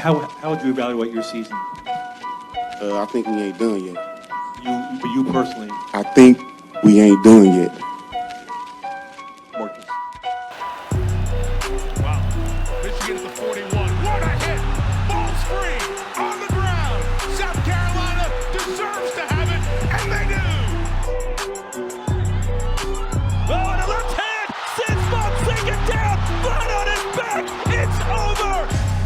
How would you evaluate your season? I think we ain't done yet. You personally, I think we ain't done yet. Marcus. Wow. Michigan at the 41. What a hit! Ball's free on the ground. South Carolina deserves to have it, and they do. Oh, and a left hand. Sends Fonseca it down. Flat on his back. It's over.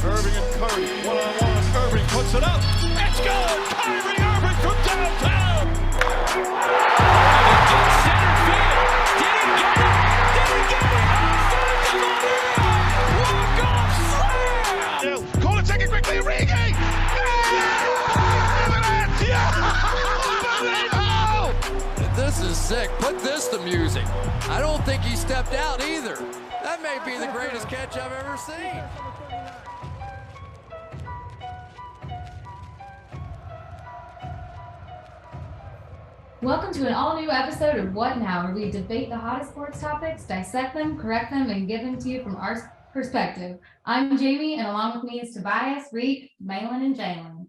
Irving and Curry. One-on-one. Irving puts it up. It's good. Kyrie Irving from downtown. Center field. Did he get it? Did he get it? Walk-off slam. Call it, take it quickly. Origi. This is sick. Put this to music. I don't think he stepped out either. That may be the greatest catch I've ever seen. Welcome to an all-new episode of What Now, where we debate the hottest sports topics, dissect them, correct them, and give them to you from our perspective. I'm Jamie, and along with me is Tobias, Reek, Malin, and Jalen.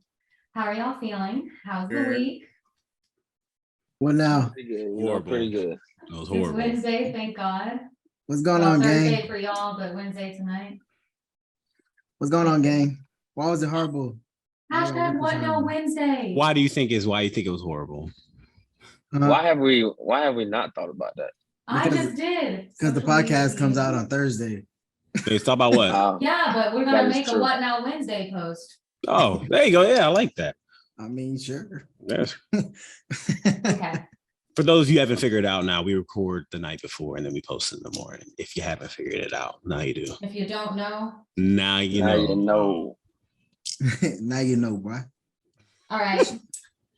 How are y'all feeling? How's the week? What now? Pretty good. Horrible. Pretty good. That was It's horrible. Wednesday, thank God. What's going on, Thursday gang? for y'all, but Wednesday tonight. What's going on, gang? Why was it horrible? Hashtag What Now Wednesday. Why do you think it was horrible? Why have we not thought about that? I just did. Because the podcast comes out on Thursday. Let's talk about what? Yeah, but we're That gonna is make a true. What Now Wednesday post. Oh, there you go. Yeah, I like that. I mean, sure. Yes. Okay. For those of you who haven't figured it out now, we record the night before and then we post in the morning. If you haven't figured it out, now you do. If you don't know. Now you Now know. you know. Now you know, boy. All right.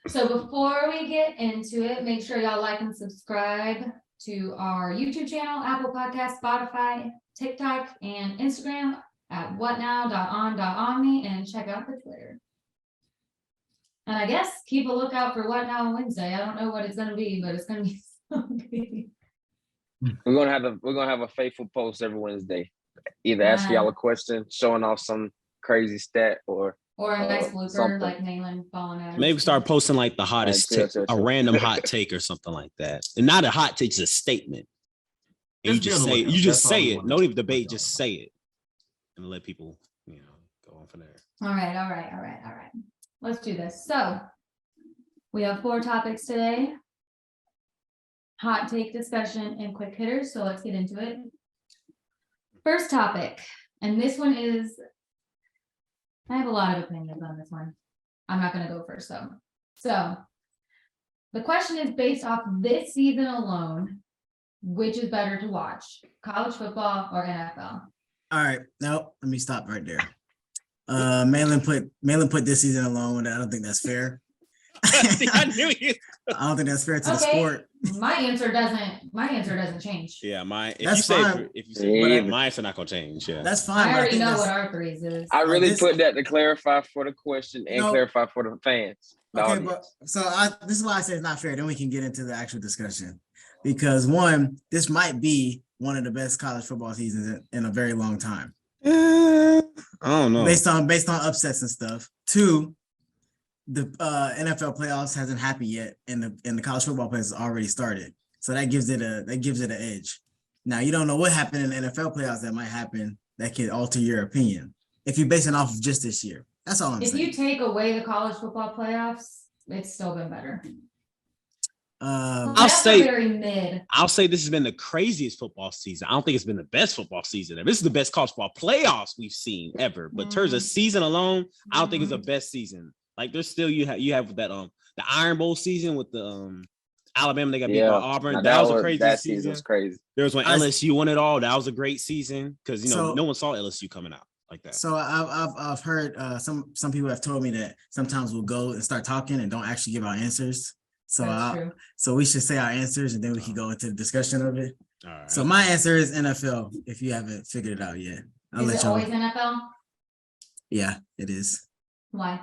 So before we get into it, make sure y'all like and subscribe to our YouTube channel, Apple Podcasts, Spotify, TikTok, and Instagram at whatnow.on.omni, and check out the Twitter. And I guess keep a lookout for What Now Wednesday. I don't know what it's gonna be, but it's gonna be something. We're gonna have a faithful post every Wednesday. Either asking y'all a question, showing off some crazy stat, or Or a nice blooper something. like Malin falling out. Maybe start posting like the hottest Sure. a random hot take or something like that. And not a hot take, it's a statement. And Just you just be on the say it. lookout. You just That's all say we it. want No to even do. debate, just say it. And let people, go on from there. All right. Let's do this. So we have 4 topics today. Hot take discussion and quick hitters. So let's get into it. First topic, and this one is, I have a lot of opinions on this one. I'm not going to go first though. So the question is based off this season alone, which is better to watch, college football or NFL? All right. No, let me stop right there. Malin put this season alone. I don't think that's fair. I knew you. I don't think that's fair to the Okay. sport. My answer doesn't change. Yeah, That's fine. if you say Yeah. my answer not gonna change. Yeah. That's fine. I but already think know that's- what our threes is. I really this- put that to clarify for the question and No. clarify for the fans. the Okay, audience. but so this is why I say it's not fair. Then we can get into the actual discussion, because one, this might be one of the best college football seasons in a very long time, I don't know. based on upsets and stuff. Two, the NFL playoffs hasn't happened yet, and the college football playoffs already started, so that gives it an edge. Now you don't know what happened in the NFL playoffs that might happen that could alter your opinion if you're basing off of just this year. That's all I'm If saying. you take away the college football playoffs, it's still been better. I'll Playoffs are say- very mid. I'll say this has been the craziest football season. I don't think it's been the best football season. This is the best college football playoffs we've seen ever. But in terms of season alone, I don't think it's the best season. Like there's still you have that the Iron Bowl season with the Alabama, they got beat by Auburn. Now, That was a crazy that season. season was crazy. There was when LSU won it all. That was a great season because So- no one saw LSU coming out like that. So I've heard some people have told me that sometimes we'll go and start talking and don't actually give our answers. That's true. So we should say our answers and then we can go into the discussion of it. All right. So my answer is NFL. If you haven't figured it out yet, I'll Is let it y'all. always NFL? Yeah, it is. Why?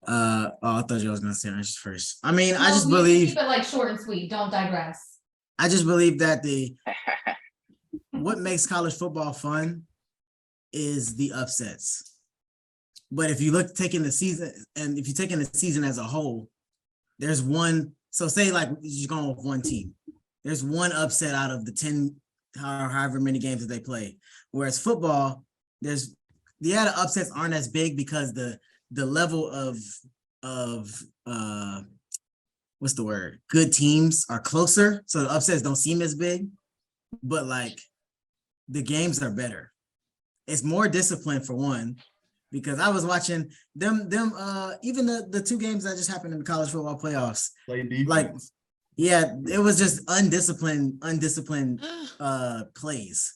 I thought you was gonna say orange first. I mean, I No, just we can believe. keep it like short and sweet. Don't digress. I just believe that what makes college football fun is the upsets. But if you look taking the season, and if you're taking the season as a whole, there's one. So say like you're going with one team. There's one upset out of the 10, however many games that they play. Whereas football, the upsets aren't as big because the level of what's the word? Good teams are closer, so the upsets don't seem as big. But like the games are better. It's more discipline for one. Because I was watching them even the 2 games that just happened in the college football playoffs. Like, yeah, it was just undisciplined plays.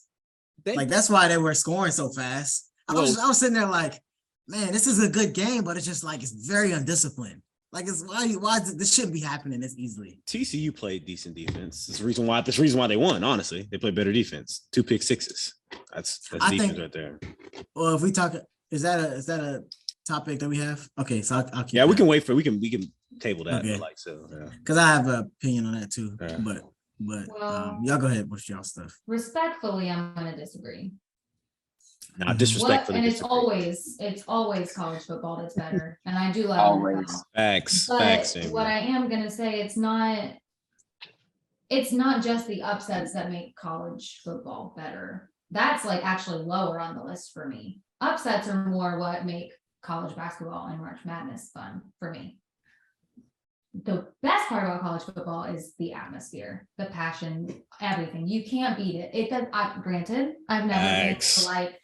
Like that's why they were scoring so fast. I was sitting there like, man, this is a good game, but it's just like it's very undisciplined. Like it's why this shouldn't be happening this easily. TCU played decent defense. That's the reason why they won. Honestly, they played better defense. 2 pick sixes. That's defense right there. Well, if we talk. Is that a topic that we have? Okay, so I'll keep. Yeah, we can wait for we can table that. Okay. Like so, yeah. Because I have an opinion on that too. Yeah. But Well, y'all go ahead. What's y'all stuff? Respectfully, I'm gonna disagree. Not disrespectfully. And it's always college football that's better. And I do love Always. NFL. Facts. But Facts. what I am gonna say, it's not just the upsets that make college football better. That's like actually lower on the list for me. Upsets are more what make college basketball and March Madness fun for me. The best part about college football is the atmosphere, the passion, everything. You can't beat it. It does. Granted, I've never been to like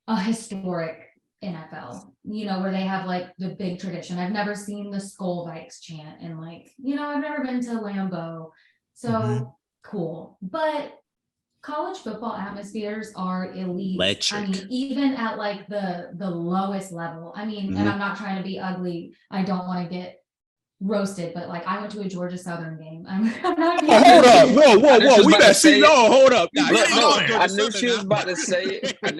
a historic NFL, where they have like the big tradition. I've never seen the Skull Vikes chant and like, I've never been to Lambeau. So cool. But college football atmospheres are elite. Electric. I mean, even at like the lowest level. I mean, and I'm not trying to be ugly. I don't want to get roasted, but like I went to a Georgia Southern game. I'm not hold up, whoa! We better see. No, hold up. Nah, I knew she was about to say it. But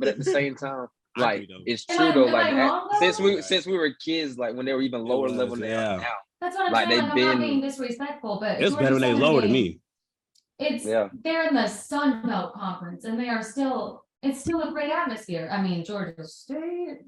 at the same time, like it's true though. Like since we were kids, like when they were even lower level than they are now. That's what I'm like saying. they've I'm been not being disrespectful, but it was better when they lower to me. They're in the Sun Belt Conference, and it's still a great atmosphere. I mean, Georgia State.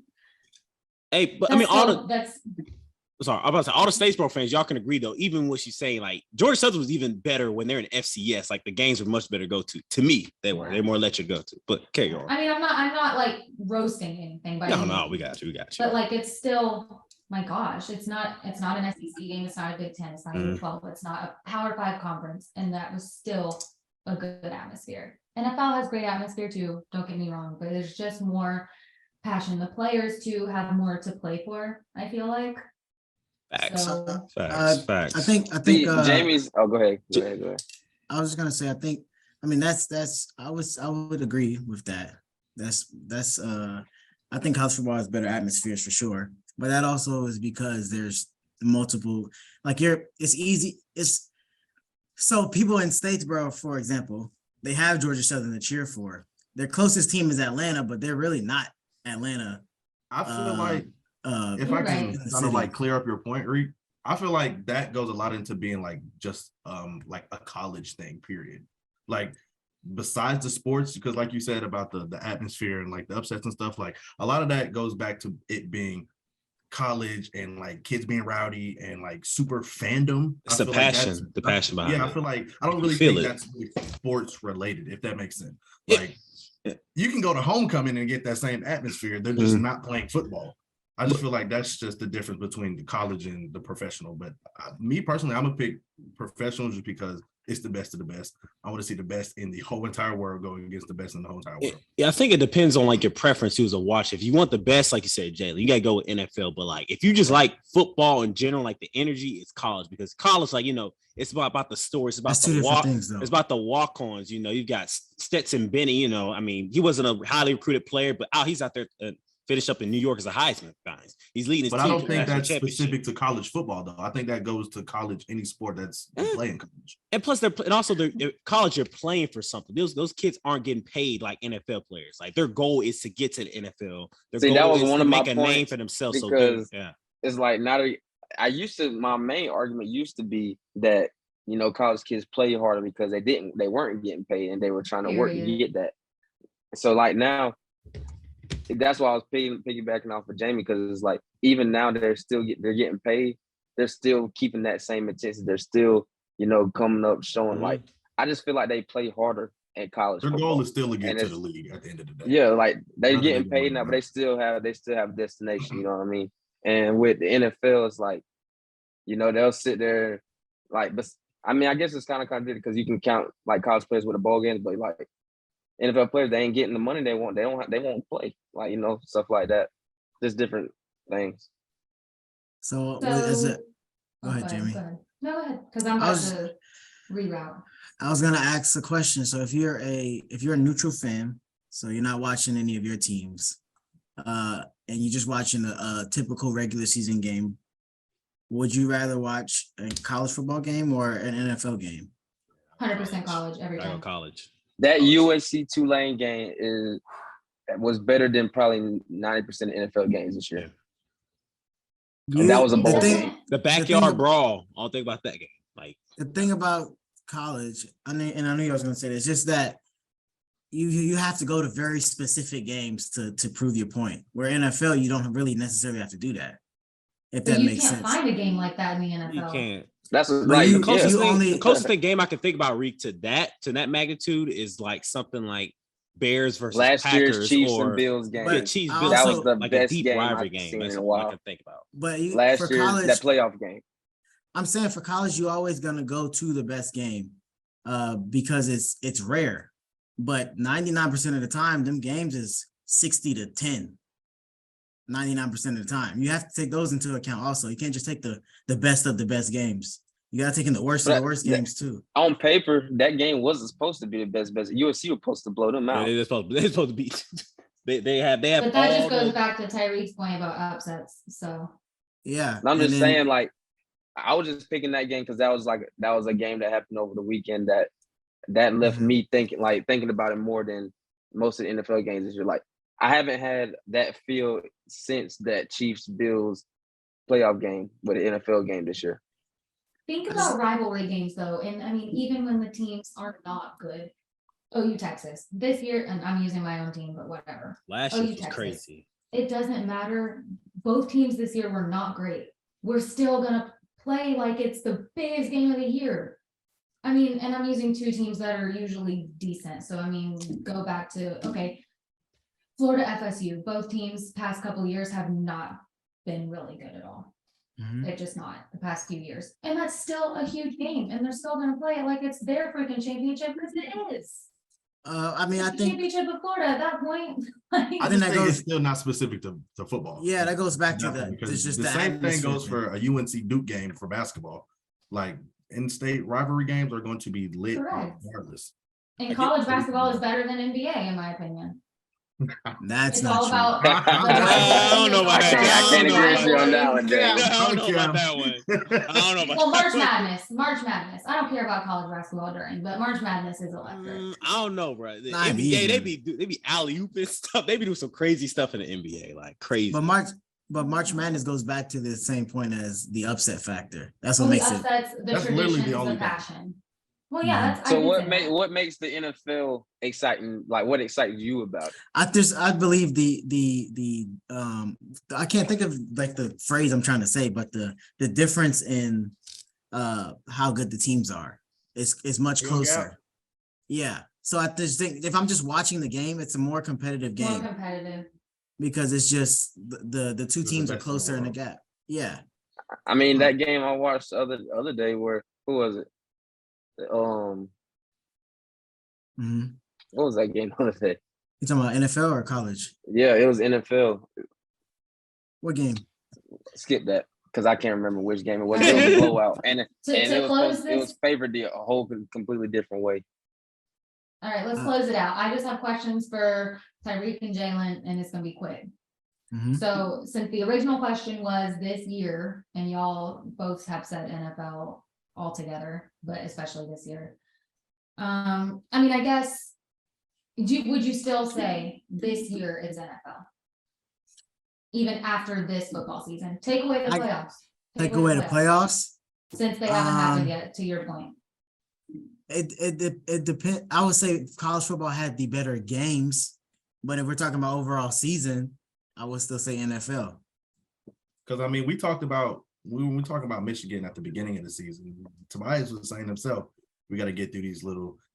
Hey, but I'm about to say all the Statesboro fans, y'all can agree though. Even what she's saying, like Georgia Southern was even better when they're in FCS. Like the games were much better to go to. To me, they're more electric to go to. But carry on. I mean, I'm not like roasting anything. No, we got you. But like, it's still. My gosh, it's not an SEC game. It's not a Big Ten. It's not a Big 12. It's not a Power 5 conference. And that was still a good atmosphere. NFL has great atmosphere too. Don't get me wrong, but there's just more passion. The players too have more to play for. I feel like. Facts. So, Facts. I think Jamie's. Oh, go ahead. I was just gonna say. I mean, I would agree with that. I think college football has better atmospheres for sure. But that also is because there's multiple, it's easy. So people in Statesboro, for example, they have Georgia Southern to cheer for. Their closest team is Atlanta, but they're really not Atlanta. I feel like if I can kind of like clear up your point, Reed, I feel like that goes a lot into being like just like a college thing, period. Like besides the sports, because like you said about the atmosphere and like the upsets and stuff, like a lot of that goes back to it being college and like kids being rowdy and like super fandom. It's the passion, behind it. I feel like I don't really think that's really sports related, if that makes sense. Like you can go to homecoming and get that same atmosphere. They're just not playing football. I just feel like that's just the difference between the college and the professional. But me personally, I'm gonna pick professional just because it's the best of the best. I want to see the best in the whole entire world going against the best in the whole entire world. Yeah, I think it depends on like your preference too as a watcher. If you want the best, like you said, Jalen, you gotta go with NFL. But like if you just like football in general, like the energy, it's college, because college, like it's about the story. It's about the walk. It's about the walk-ons. You've got Stetson Bennett. I mean, he wasn't a highly recruited player, but he's out there. Finish up in New York as a Heisman finalist. He's leading his team. But I don't think that's specific to college football, though. I think that goes to college, any sport that's playing college. And plus, they're college. You're playing for something. Those kids aren't getting paid like NFL players. Like their goal is to get to the NFL. Their goal is to make a name for themselves. Because it's like my main argument used to be that college kids play harder because they weren't getting paid and they were trying to work to get that. So like now. that's why I was piggybacking off of Jamie, because it's like even now they're getting paid. They're still keeping that same intensity. They're still, coming up showing like I just feel like they play harder at college. Their football. goal is still to get to the league at the end of the day. Yeah, like they're getting paid now, but they still have a destination. You know what I mean? And with the NFL, it's like, they'll sit there, like, but I mean, I guess it's kind of contradictory because you can count like college players with a ball games, but like NFL players, they ain't getting the money they want. They won't play, like, stuff like that. Just different things. So So, is it? oh, Go ahead, Jamie. Go ahead. No, go ahead, because I'm about to reroute. I was gonna ask a question. So if you're a neutral fan, so you're not watching any of your teams, and you're just watching a typical regular season game, would you rather watch a college football game or an NFL game? 100% college every I go time. college. That USC Tulane game was better than probably 90% of NFL games this year. And that was a bowl game. The backyard brawl. I don't think about that game. Like the thing about college, I knew I was going to say this, just that you have to go to very specific games to prove your point. Where NFL, you don't really necessarily have to do that. If that makes sense. You can't find a game like that in the NFL. You can't. That's like the closest game I can think about, Reek, to that magnitude is like something like Bears versus last Packers year's Chiefs or and Bills game. Yeah, Chiefs Bills. That was the like best a deep game rivalry I've game. seen That's in a what I while. can think about. But last for year, college, that playoff game. I'm saying for college, you're always gonna go to the best game, because it's rare. But 99% of the time, them games is 60-10. 99% of the time, you have to take those into account. Also, you can't just take the best of the best games. You gotta take in the worst of the worst games too. On paper, that game wasn't supposed to be the best. USC was supposed to blow them out. Yeah, they're supposed to be. They have. But that just goes back to Tyreek's point about upsets. So yeah, I'm just saying, like, I was just picking that game because that was a game that happened over the weekend that left me thinking about it more than most of the NFL games this year. Like, I haven't had that feel since that Chiefs Bills playoff game with the NFL game this year. think about rivalry games though, and I mean, even when the teams are not good. OU Texas this year, and I'm using my own team, but whatever. Last year was crazy. It doesn't matter. Both teams this year were not great. We're still gonna play like it's the biggest game of the year. I mean, and I'm using two teams that are usually decent. So I mean, go back to Florida FSU. Both teams past couple of years have not been really good at all. They're just not the past few years. And that's still a huge game. And they're still gonna play it like it's their freaking championship because it is. I mean, I think championship of Florida at that point. I think that goes still not specific to football. Yeah, that goes back to that. It's just the same thing goes for a UNC Duke game for basketball. Like in-state rivalry games are going to be lit regardless. And college basketball is better than NBA, in my opinion. That's not true. I don't know about that. I can't agree with you on that one, Jay. I don't know about that one. I don't know about Well, March Madness. I don't care about college basketball during, but March Madness is electric. I don't know, bro. The NBA, they be alley-ooping stuff. They be doing some crazy stuff in the NBA, like crazy. But March Madness goes back to the same point as the upset factor. That's what makes it. That's literally the only passion. Well, yeah. That's, so what makes the NFL exciting? Like, what excites you about it? I believe the I can't think of like the phrase I'm trying to say, but the difference in how good the teams are is much closer. Yeah. So I just think if I'm just watching the game, it's a more competitive game. More competitive. Because it's just the two teams are closer in the gap. Yeah. I mean, that game I watched the other day where who was it? What was that game on the day? You talking about NFL or college? Yeah, it was NFL. What game? Skip that because I can't remember which game it was. It was a blowout, and it was favored a whole completely different way. All right, let's close it out. I just have questions for Tyreek and Jalen, and it's gonna be quick. So since the original question was this year, and y'all both have said NFL altogether, but especially this year. I mean, I guess, would you still say this year is NFL? Even after this football season? Take away the playoffs. Take away the playoffs? Since they haven't happened yet, to your point. It depends. I would say college football had the better games, But if we're talking about overall season, I would still say NFL. Because I mean, we talked about when we talking about Michigan at the beginning of the season. Tobias was saying himself, we got to get through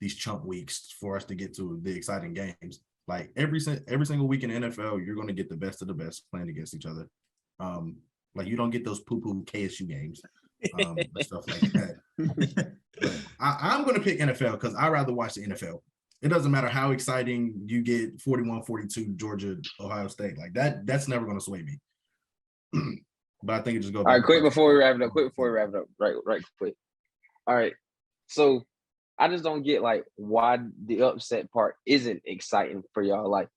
these chunk weeks for us to get to the exciting games. Like every single week in the NFL, you're going to get the best of the best playing against each other. Like you don't get those poo-poo KSU games, stuff like that. But I'm going to pick NFL because I'd rather watch the NFL. It doesn't matter how exciting you get 41-42 Georgia, Ohio State. Like that's never going to sway me. But I think it just goes. All right, quick before we wrap it up. Right, quick. All right. So I just don't get like why the upset part isn't exciting for y'all. Like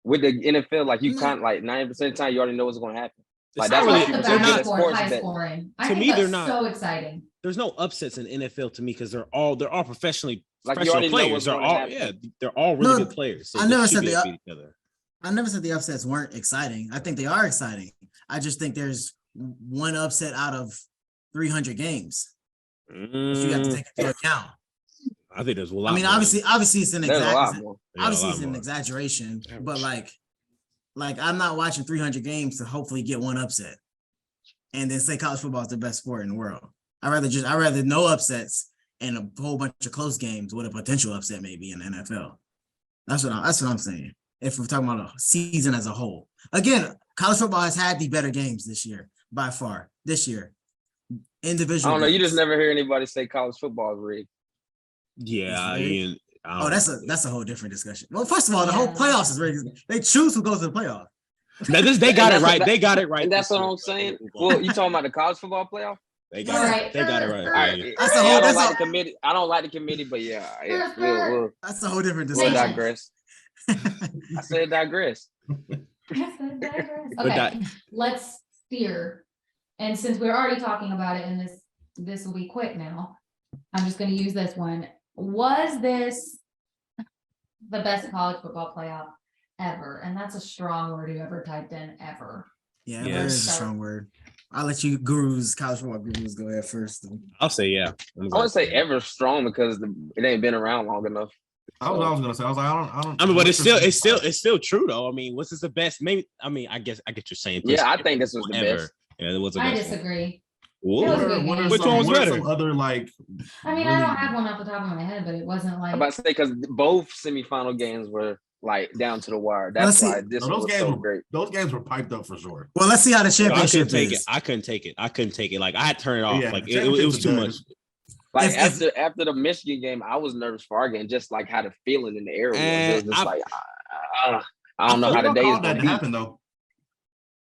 with the NFL, like you can't like 90% of the time you already know what's going to happen. Like that's really, what they're not high scoring. To me, they're not so exciting. There's no upsets in NFL to me because they're all professional players. They're all really good players. So I never said the upsets weren't exciting. I think they are exciting. I just think there's one upset out of 300 games that you have to take into account. I think there's a lot. I mean, more. obviously it's an exaggeration, exaggeration, but like I'm not watching 300 games to hopefully get one upset and then say college football is the best sport in the world. I'd rather no upsets and a whole bunch of close games with a potential upset maybe in the NFL. That's what I'm saying. If we're talking about a season as a whole, again, college football has had the better games this year by far. This year, individual. I don't know. games. You just never hear anybody say college football is rigged. Yeah, that's a whole different discussion. Well, first of all, the whole playoffs is rigged. They choose who goes to the playoff. They got it right. They got it right. And that's what I'm saying. Well, you talking about the college football playoff? They got it right. All right. That's a whole. I don't like the committee. I don't like the committee, but yeah. That's a whole different We'll discussion. digress. I said digress. Okay, let's steer. And since we're already talking about it, and this will be quick now, I'm just going to use this one. Was this the best college football playoff ever? And that's a strong word whoever typed in ever. Yeah, that is a strong word. I'll let you college football gurus go ahead first. I'll say yeah. I wouldn't say ever strong because it ain't been around long enough. I was gonna say. I was like, I don't. I mean, but it's still true though. I mean, what's the best? Maybe. I mean, I guess I get your saying. Yeah, I think this was the best. Yeah, it was the I best. disagree. Which one was better? Some other like. I mean, I don't have one off the top of my head, but it wasn't like. I'm about to say because both semifinal games were like down to the wire. That's why this was so great. Those games were piped up for sure. Well, let's see how the championship is. I couldn't take it. Like I had to turn it off. Yeah, like it was too much. Like after the Michigan game, I was nervous for our game, just like how the feeling in the air was. It was just like I don't know how the day is gonna happen though.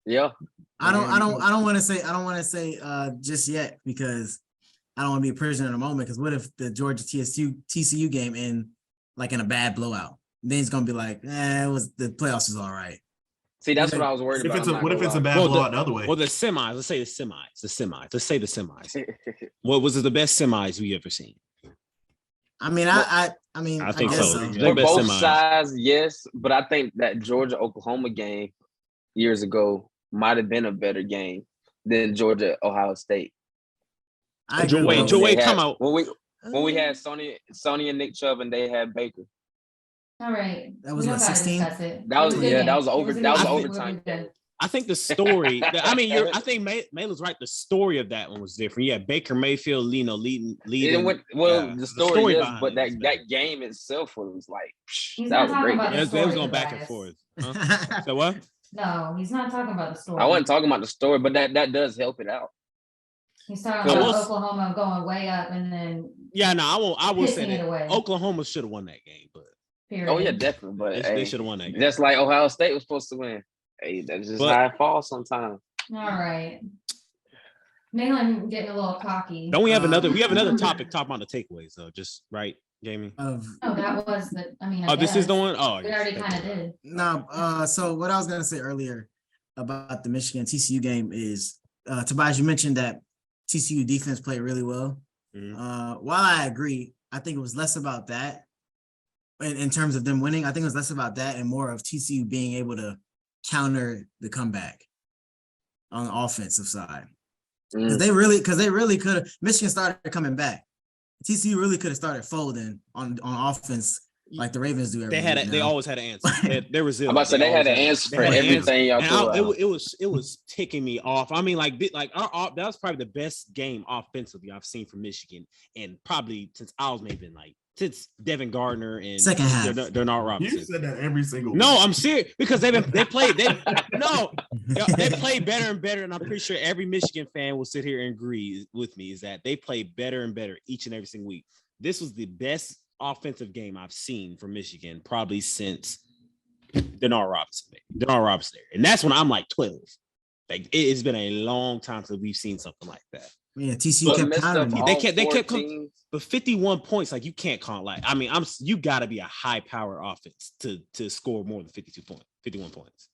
Yeah. I don't want to say just yet because I don't want to be a prisoner in a moment. Because what if the Georgia TCU game in a bad blowout? Then it's gonna be like, the playoffs was all right. See, that's what I was worried about. What if it's a bad blowout the other way? Well, the semis. Let's say the semis. Let's say the semis. What was the best semis we ever seen? I mean, I think so. For both sides, yes, but I think that Georgia-Oklahoma game years ago might have been a better game than Georgia-Ohio State. Joey, come out. When we had Sony and Nick Chubb and they had Baker. All right. That was 16. That was overtime. I think the story. I think Mayla's right. The story of that one was different. Yeah, Baker Mayfield, leading. The story is, but that game itself was like that was great. They was going back and forth. Huh? So what? No, he's not talking about the story. I wasn't talking about the story, but that does help it out. He's talking about Oklahoma going way up and then. Yeah, no, I will say that Oklahoma should have won that game, but. Period. Oh yeah, definitely. But they should have won that game. Just like Ohio State was supposed to win. Hey, that's just how it falls sometimes. All right. Malin getting a little cocky. Don't we have another? We have another topic talking about the takeaways, though. Just right, Jamie. That was the. I mean. This is the one. Oh, we already kind of did. No. So what I was gonna say earlier about the Michigan TCU game is, Tobias, you mentioned that TCU defense played really well. Mm-hmm. While I agree, I think it was less about that. In terms of them winning, I think it was less about that and more of TCU being able to counter the comeback on the offensive side. Because they really could have. Michigan started coming back. TCU really could have started folding on offense like the Ravens do. They always had an answer. They're resilient. I'm about to say they had an answer for everything y'all threw. It was ticking me off. I mean, like that was probably the best game offensively I've seen from Michigan, and probably since since Devin Gardner and second half. They're not Robinson. You said that every single. No, I'm serious because they played better and better, and I'm pretty sure every Michigan fan will sit here and agree with me is that they play better and better each and every single week. This was the best offensive game I've seen from Michigan probably since Denard Robinson. And that's when I'm like 12. Like it's been a long time since we've seen something like that. Yeah, TCU kept countering. They kept but 51 points, like you can't count. Like I mean, you got to be a high power offense to score more than 51 points.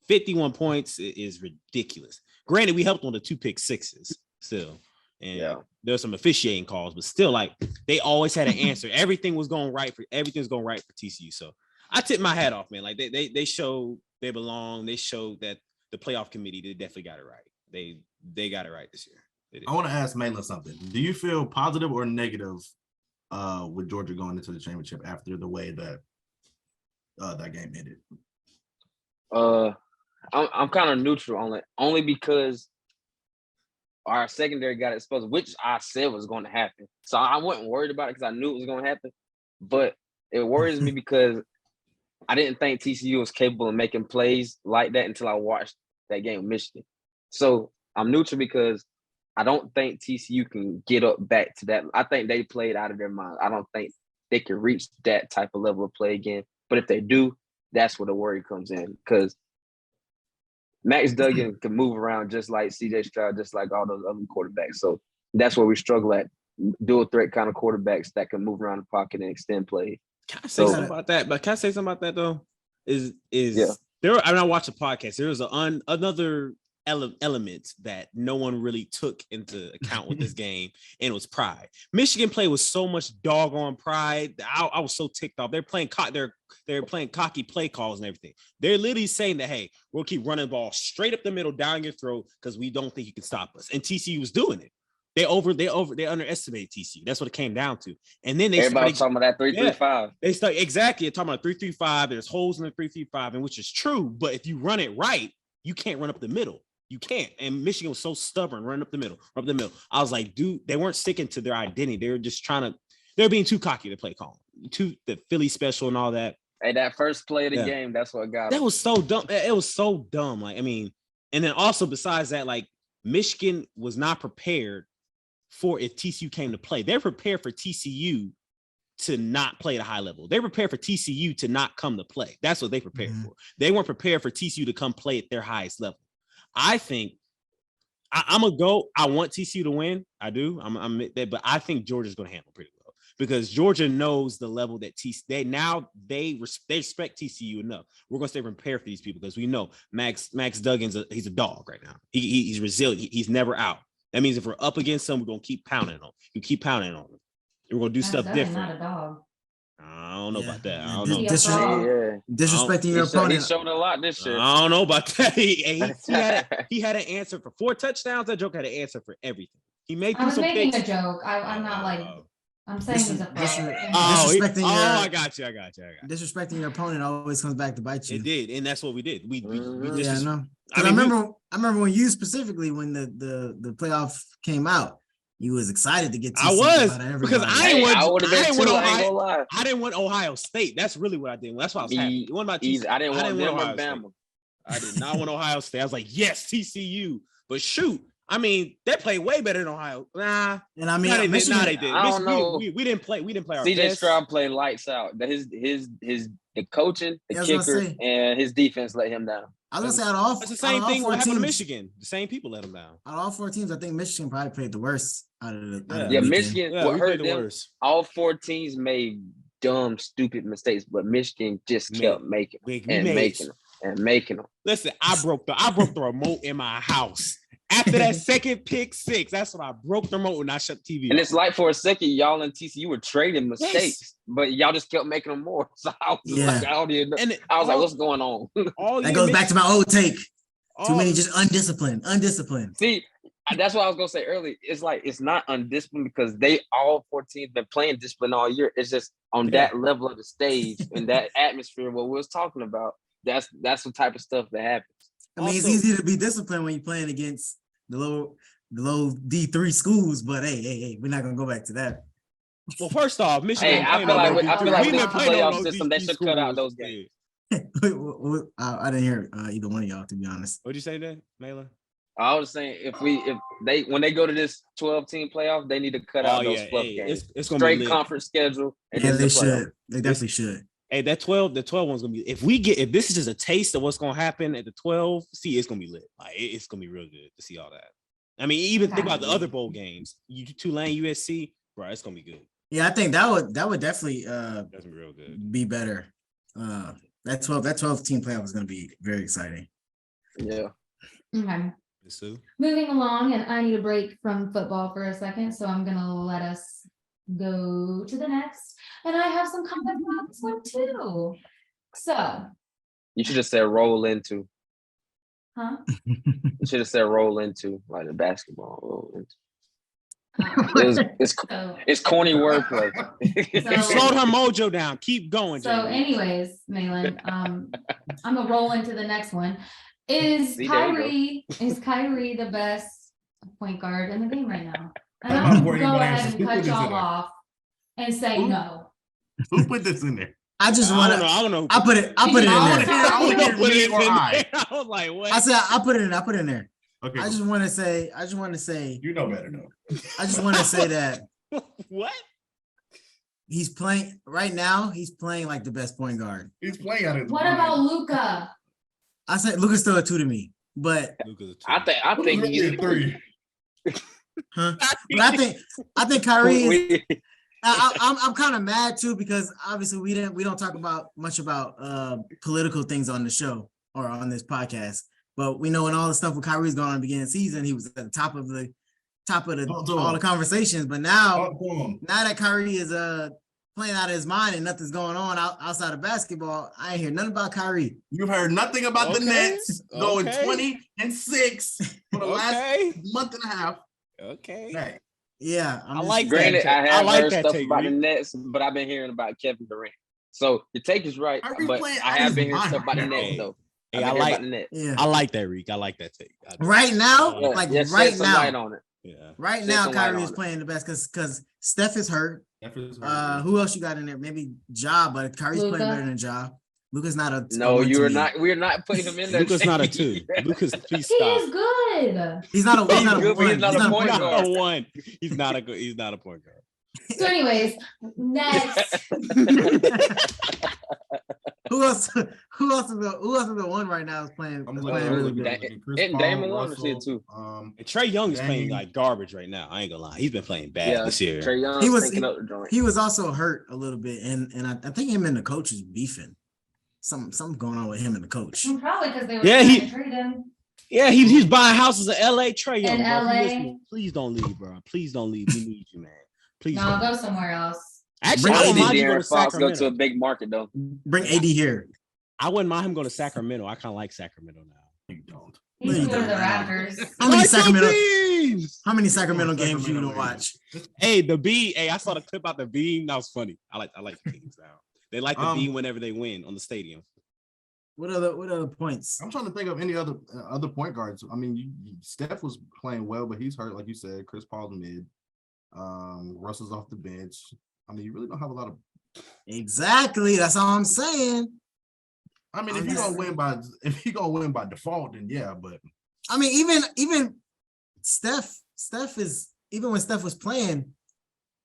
51 points is ridiculous. Granted, we helped on the 2 pick sixes still. And there's some officiating calls, but still, like they always had an answer. Everything's going right for TCU. So I tip my hat off, man. Like they showed they belong. They showed that the playoff committee, they definitely got it right. They got it right this year. I want to ask Maitland something. Do you feel positive or negative with Georgia going into the championship after the way that that game ended? I'm kind of neutral on it, only because our secondary got exposed, which I said was going to happen. So I wasn't worried about it because I knew it was going to happen. But it worries me because I didn't think TCU was capable of making plays like that until I watched that game with Michigan. So I'm neutral because I don't think TCU can get up back to that. I think they played out of their mind. I don't think they can reach that type of level of play again. But if they do, that's where the worry comes in, because Max Duggan can move around just like CJ Stroud, just like all those other quarterbacks. So that's where we struggle at, dual threat kind of quarterbacks that can move around the pocket and extend play. Can I say something about that? But can I say something about that though? I watched a podcast. There was another element that no one really took into account with this game, and it was pride. Michigan played with so much doggone pride. I was so ticked off. They're playing cocky play calls and everything. They're literally saying that, hey, we'll keep running the ball straight up the middle down your throat because we don't think you can stop us. And TCU was doing it. They underestimated TCU. That's what it came down to. And then everybody's talking about that 3-3-5. They start talking about 3-3-5. There's holes in the 3-3-5, and which is true. But if you run it right, you can't run up the middle. You can't. And Michigan was so stubborn, running up the middle. I was like, dude, they weren't sticking to their identity. They were just they're being too cocky to play call. The Philly special and all that. Hey, that first play of the game, that's what got that was so dumb. It was so dumb. Like, I mean, and then also besides that, like Michigan was not prepared for if TCU came to play. They're prepared for TCU to not play at a high level. They prepared for TCU to not come to play. That's what they prepared for. They weren't prepared for TCU to come play at their highest level. I think I'm gonna go. I want TCU to win. I do. I'm there, but I think Georgia's gonna handle pretty well because Georgia knows the level that they respect TCU enough. We're gonna stay prepared for these people because we know Max Duggan's he's a dog right now. He's resilient. He's never out. That means if we're up against him, we're gonna keep pounding on him. You keep pounding on him. We're gonna do stuff different. Not a dog. I don't know about that. I don't know. Disrespecting your opponent. He showed a lot this year. I don't know about that. He had an answer for 4 touchdowns. That joke had an answer for everything. He made. I was making a joke. I'm not like. I'm saying he's a I got you. Disrespecting your opponent always comes back to bite you. It did, and that's what we did. We I know. I remember when you specifically when the playoff came out. You was excited to get to because I didn't want Ohio State. That's really what I did. That's why I was happy. I didn't want Alabama. I did not want Ohio State. I was like, yes, TCU. But shoot, I mean, they played way better than Ohio. Nah, and I mean, they did. I don't know. We didn't play. We didn't play our CJ best. Stroud played lights out. The coaching, the kicker, and his defense let him down. I was gonna say out of it's the same thing what happened to Michigan. The same people let them down. Out of all 4 teams, I think Michigan probably played the worst out of the Michigan. What hurt them? Worst. All 4 teams made dumb, stupid mistakes, but Michigan just kept making them. Listen, I broke the remote in my house. After that second pick 6, that's when I broke the remote and I shut the TV. And it's like for a second, y'all and TCU were trading mistakes, but y'all just kept making them more. So I was like, I was like, what's going on? That goes back to my old take. Too many just undisciplined. See, That's what I was gonna say earlier. It's like it's not undisciplined because they all 4 teams been playing discipline all year. It's just on that level of the stage and that atmosphere. What we was talking about. That's the type of stuff that happens. I mean, it's easy to be disciplined when you're playing against the low D3 schools, but hey, we're not gonna go back to that. Well, first off, Michigan. Hey, I feel like with this playoff those system, they should cut out those games. I didn't hear either one of y'all, to be honest. What'd you say then, Mela? I was saying when they go to this 12-team playoff, they need to cut out those fluff games. It's gonna straight be conference schedule. Yeah, they should. They definitely should. Hey, the 12 one's gonna be. If this is just a taste of what's gonna happen at the 12, it's gonna be lit. Like it's gonna be real good to see all that. I mean, even think about the other bowl games. Tulane, USC, bro, it's gonna be good. Yeah, I think that would definitely that's real good. Be better. That 12 team playoff is gonna be very exciting. Yeah. Okay. Moving along, and I need a break from football for a second, so I'm gonna let us go to the next. And I have some comments about this one too. So you should have said roll into. Huh? You should have said roll into, like the basketball roll into. It's corny wordplay. You slowed her mojo down. Keep going. So, anyways, Malin, I'm gonna roll into the next one. Is Kyrie the best point guard in the game right now? And I'm gonna go ahead and cut y'all off and say no. Who put this in there? I just want to. I don't know. I put it in there. I was like, what? I said I put it in there. Okay. I just want to say. You know better though. I just want to say that. What? He's playing right now. He's playing like the best point guard. He's playing out of. What about Luka? I said Luka's still a 2 to me, but I think he's a 3. Huh? But I think Kyrie is. I'm kind of mad too because obviously we don't talk about much about political things on the show or on this podcast, but we know when all the stuff with Kyrie's going on at the beginning of the season, he was at the top of all the conversations. But now that Kyrie is playing out of his mind and nothing's going on outside of basketball, I ain't hear nothing about Kyrie. You've heard nothing about the Nets going 20-6 for the last month and a half. Okay. Right. Yeah, I like granted, that. I have heard stuff about the Nets, but I've been hearing about Kevin Durant. So your take is right, but I have been hearing stuff about the Nets though. Hey, I like that, Reek. I like that take. Right now, right now, light on it. Yeah. Right now, Kyrie is playing the best because Steph is hurt. Who else you got in there? Maybe Ja, but Kyrie's playing better than Ja. Luka's not a. No, you're not. We're not putting him in there. Luka's not a 2. Luka's please stop. He is good. He's not a one. He's not a point guard. One. He's not a point guard. So, anyways, next. Who else is the one right now is playing? Really good. And Damon Warner's here too. And Trae Young is playing like garbage right now. I ain't gonna lie. He's been playing bad this year. Trae Young he was also hurt a little bit, and I think him and the coach is beefing. Something going on with him and the coach. Probably because they were trying to trade him. Yeah, he's buying houses in LA. Trae Young, in LA. Please don't leave, bro. Please don't leave. We need you, man. Please. No, go somewhere else. Actually, I don't mind you going to Sacramento. Go to a big market though. Bring AD here. I wouldn't mind him going to Sacramento. I kind of like Sacramento now. You don't. He can go to the Raptors. How many Sacramento games you gonna watch? Hey, the Bean. Hey, I saw the clip out the Bean. That was funny. I like the Kings now. They like the Bean whenever they win on the stadium. What other points? I'm trying to think of any other point guards. I mean, Steph was playing well, but he's hurt, like you said. Chris Paul's mid. Russell's off the bench. I mean, you really don't have a lot of. Exactly. That's all I'm saying. I mean, if you're gonna win by default, then yeah. But I mean, even Steph is, even when Steph was playing,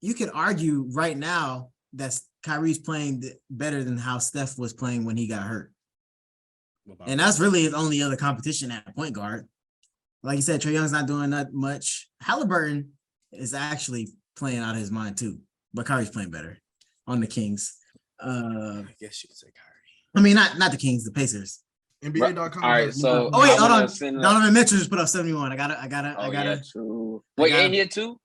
you could argue right now that Kyrie's playing better than how Steph was playing when he got hurt. And that's really his only other competition at point guard. Like you said, Trae Young's not doing that much. Halliburton is actually playing out of his mind too, but Kyrie's playing better on the Kings. I guess you could say Kyrie. I mean, not the Kings, the Pacers. NBA.com. All right, so wait, hold on. Donovan Mitchell just put up 71. I gotta. Yeah, true. Wait, ain't here too?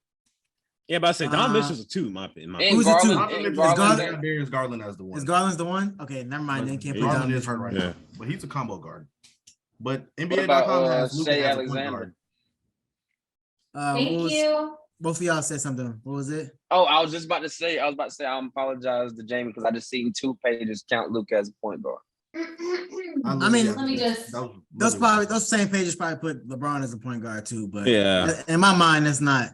Yeah, but I say Donovan Mitchell's a 2. My who's a 2? Darius Garland as the 1. Is Garland's the 1? Okay, never mind. Then can't put Garland is hurt right now, but he's a combo guard. But NBA.com has Luka as a point guard. Thank you. Both of y'all said something. What was it? Oh, I was about to say I apologize to Jamie because I just seen 2 pages count Luke as a point guard. I mean, let me just. Those same pages probably put LeBron as a point guard too, but Yeah. in my mind, that's not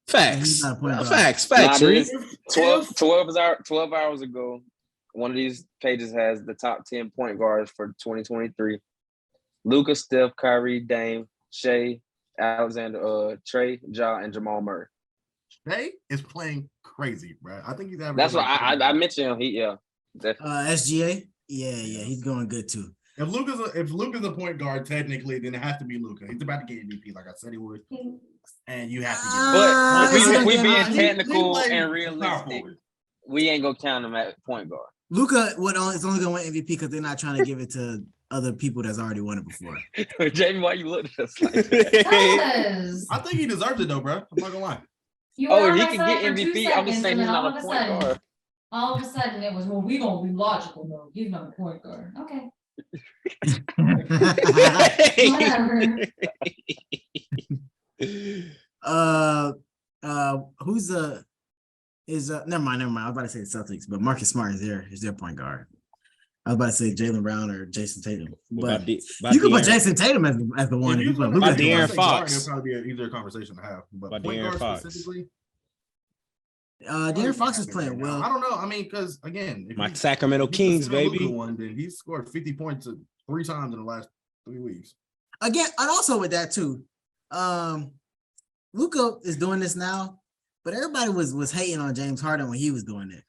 Facts. He's not a point guard. Facts. Nah, Reed. 12 hours ago, one of these pages has the top 10 point guards for 2023. Luka, Steph, Kyrie, Dame, Shea, Alexander, Trey, Ja, and Jamal Murray. Shea is playing crazy, bro. I think he's averaging. That's why I mentioned him. SGA. Yeah, he's going good too. If Luka's a point guard, technically, then it has to be Luka. He's about to get MVP, like I said he would. And you have to get But we being technical and realistic. We ain't gonna count him at point guard. Luka is only gonna win MVP because they're not trying to give it to other people that's already won it before. Jamie, why you look at us like that? I think he deserves it though, bro. I'm not gonna lie. You were he on my can side get for 2 MVP. I'm just seconds, saying and he's then not a point guard. All of a sudden, it was, well, we gonna be logical. No, he's not a point guard. Okay. Whatever. Never mind. I was about to say Celtics, but Marcus Smart is their point guard. I was about to say Jaylen Brown or Jason Tatum, but you could put Jason Tatum as the one. You put Luka. De'Aaron Fox. It'll probably be an easier conversation to have. But point De'Aaron guard Fox. specifically, De'Aaron Fox is playing well. I don't know. I mean, because again, My Sacramento Kings, baby. One, then he scored 50 points 3 times in the last 3 weeks. Again, and also with that too, Luka is doing this now, but everybody was hating on James Harden when he was doing it.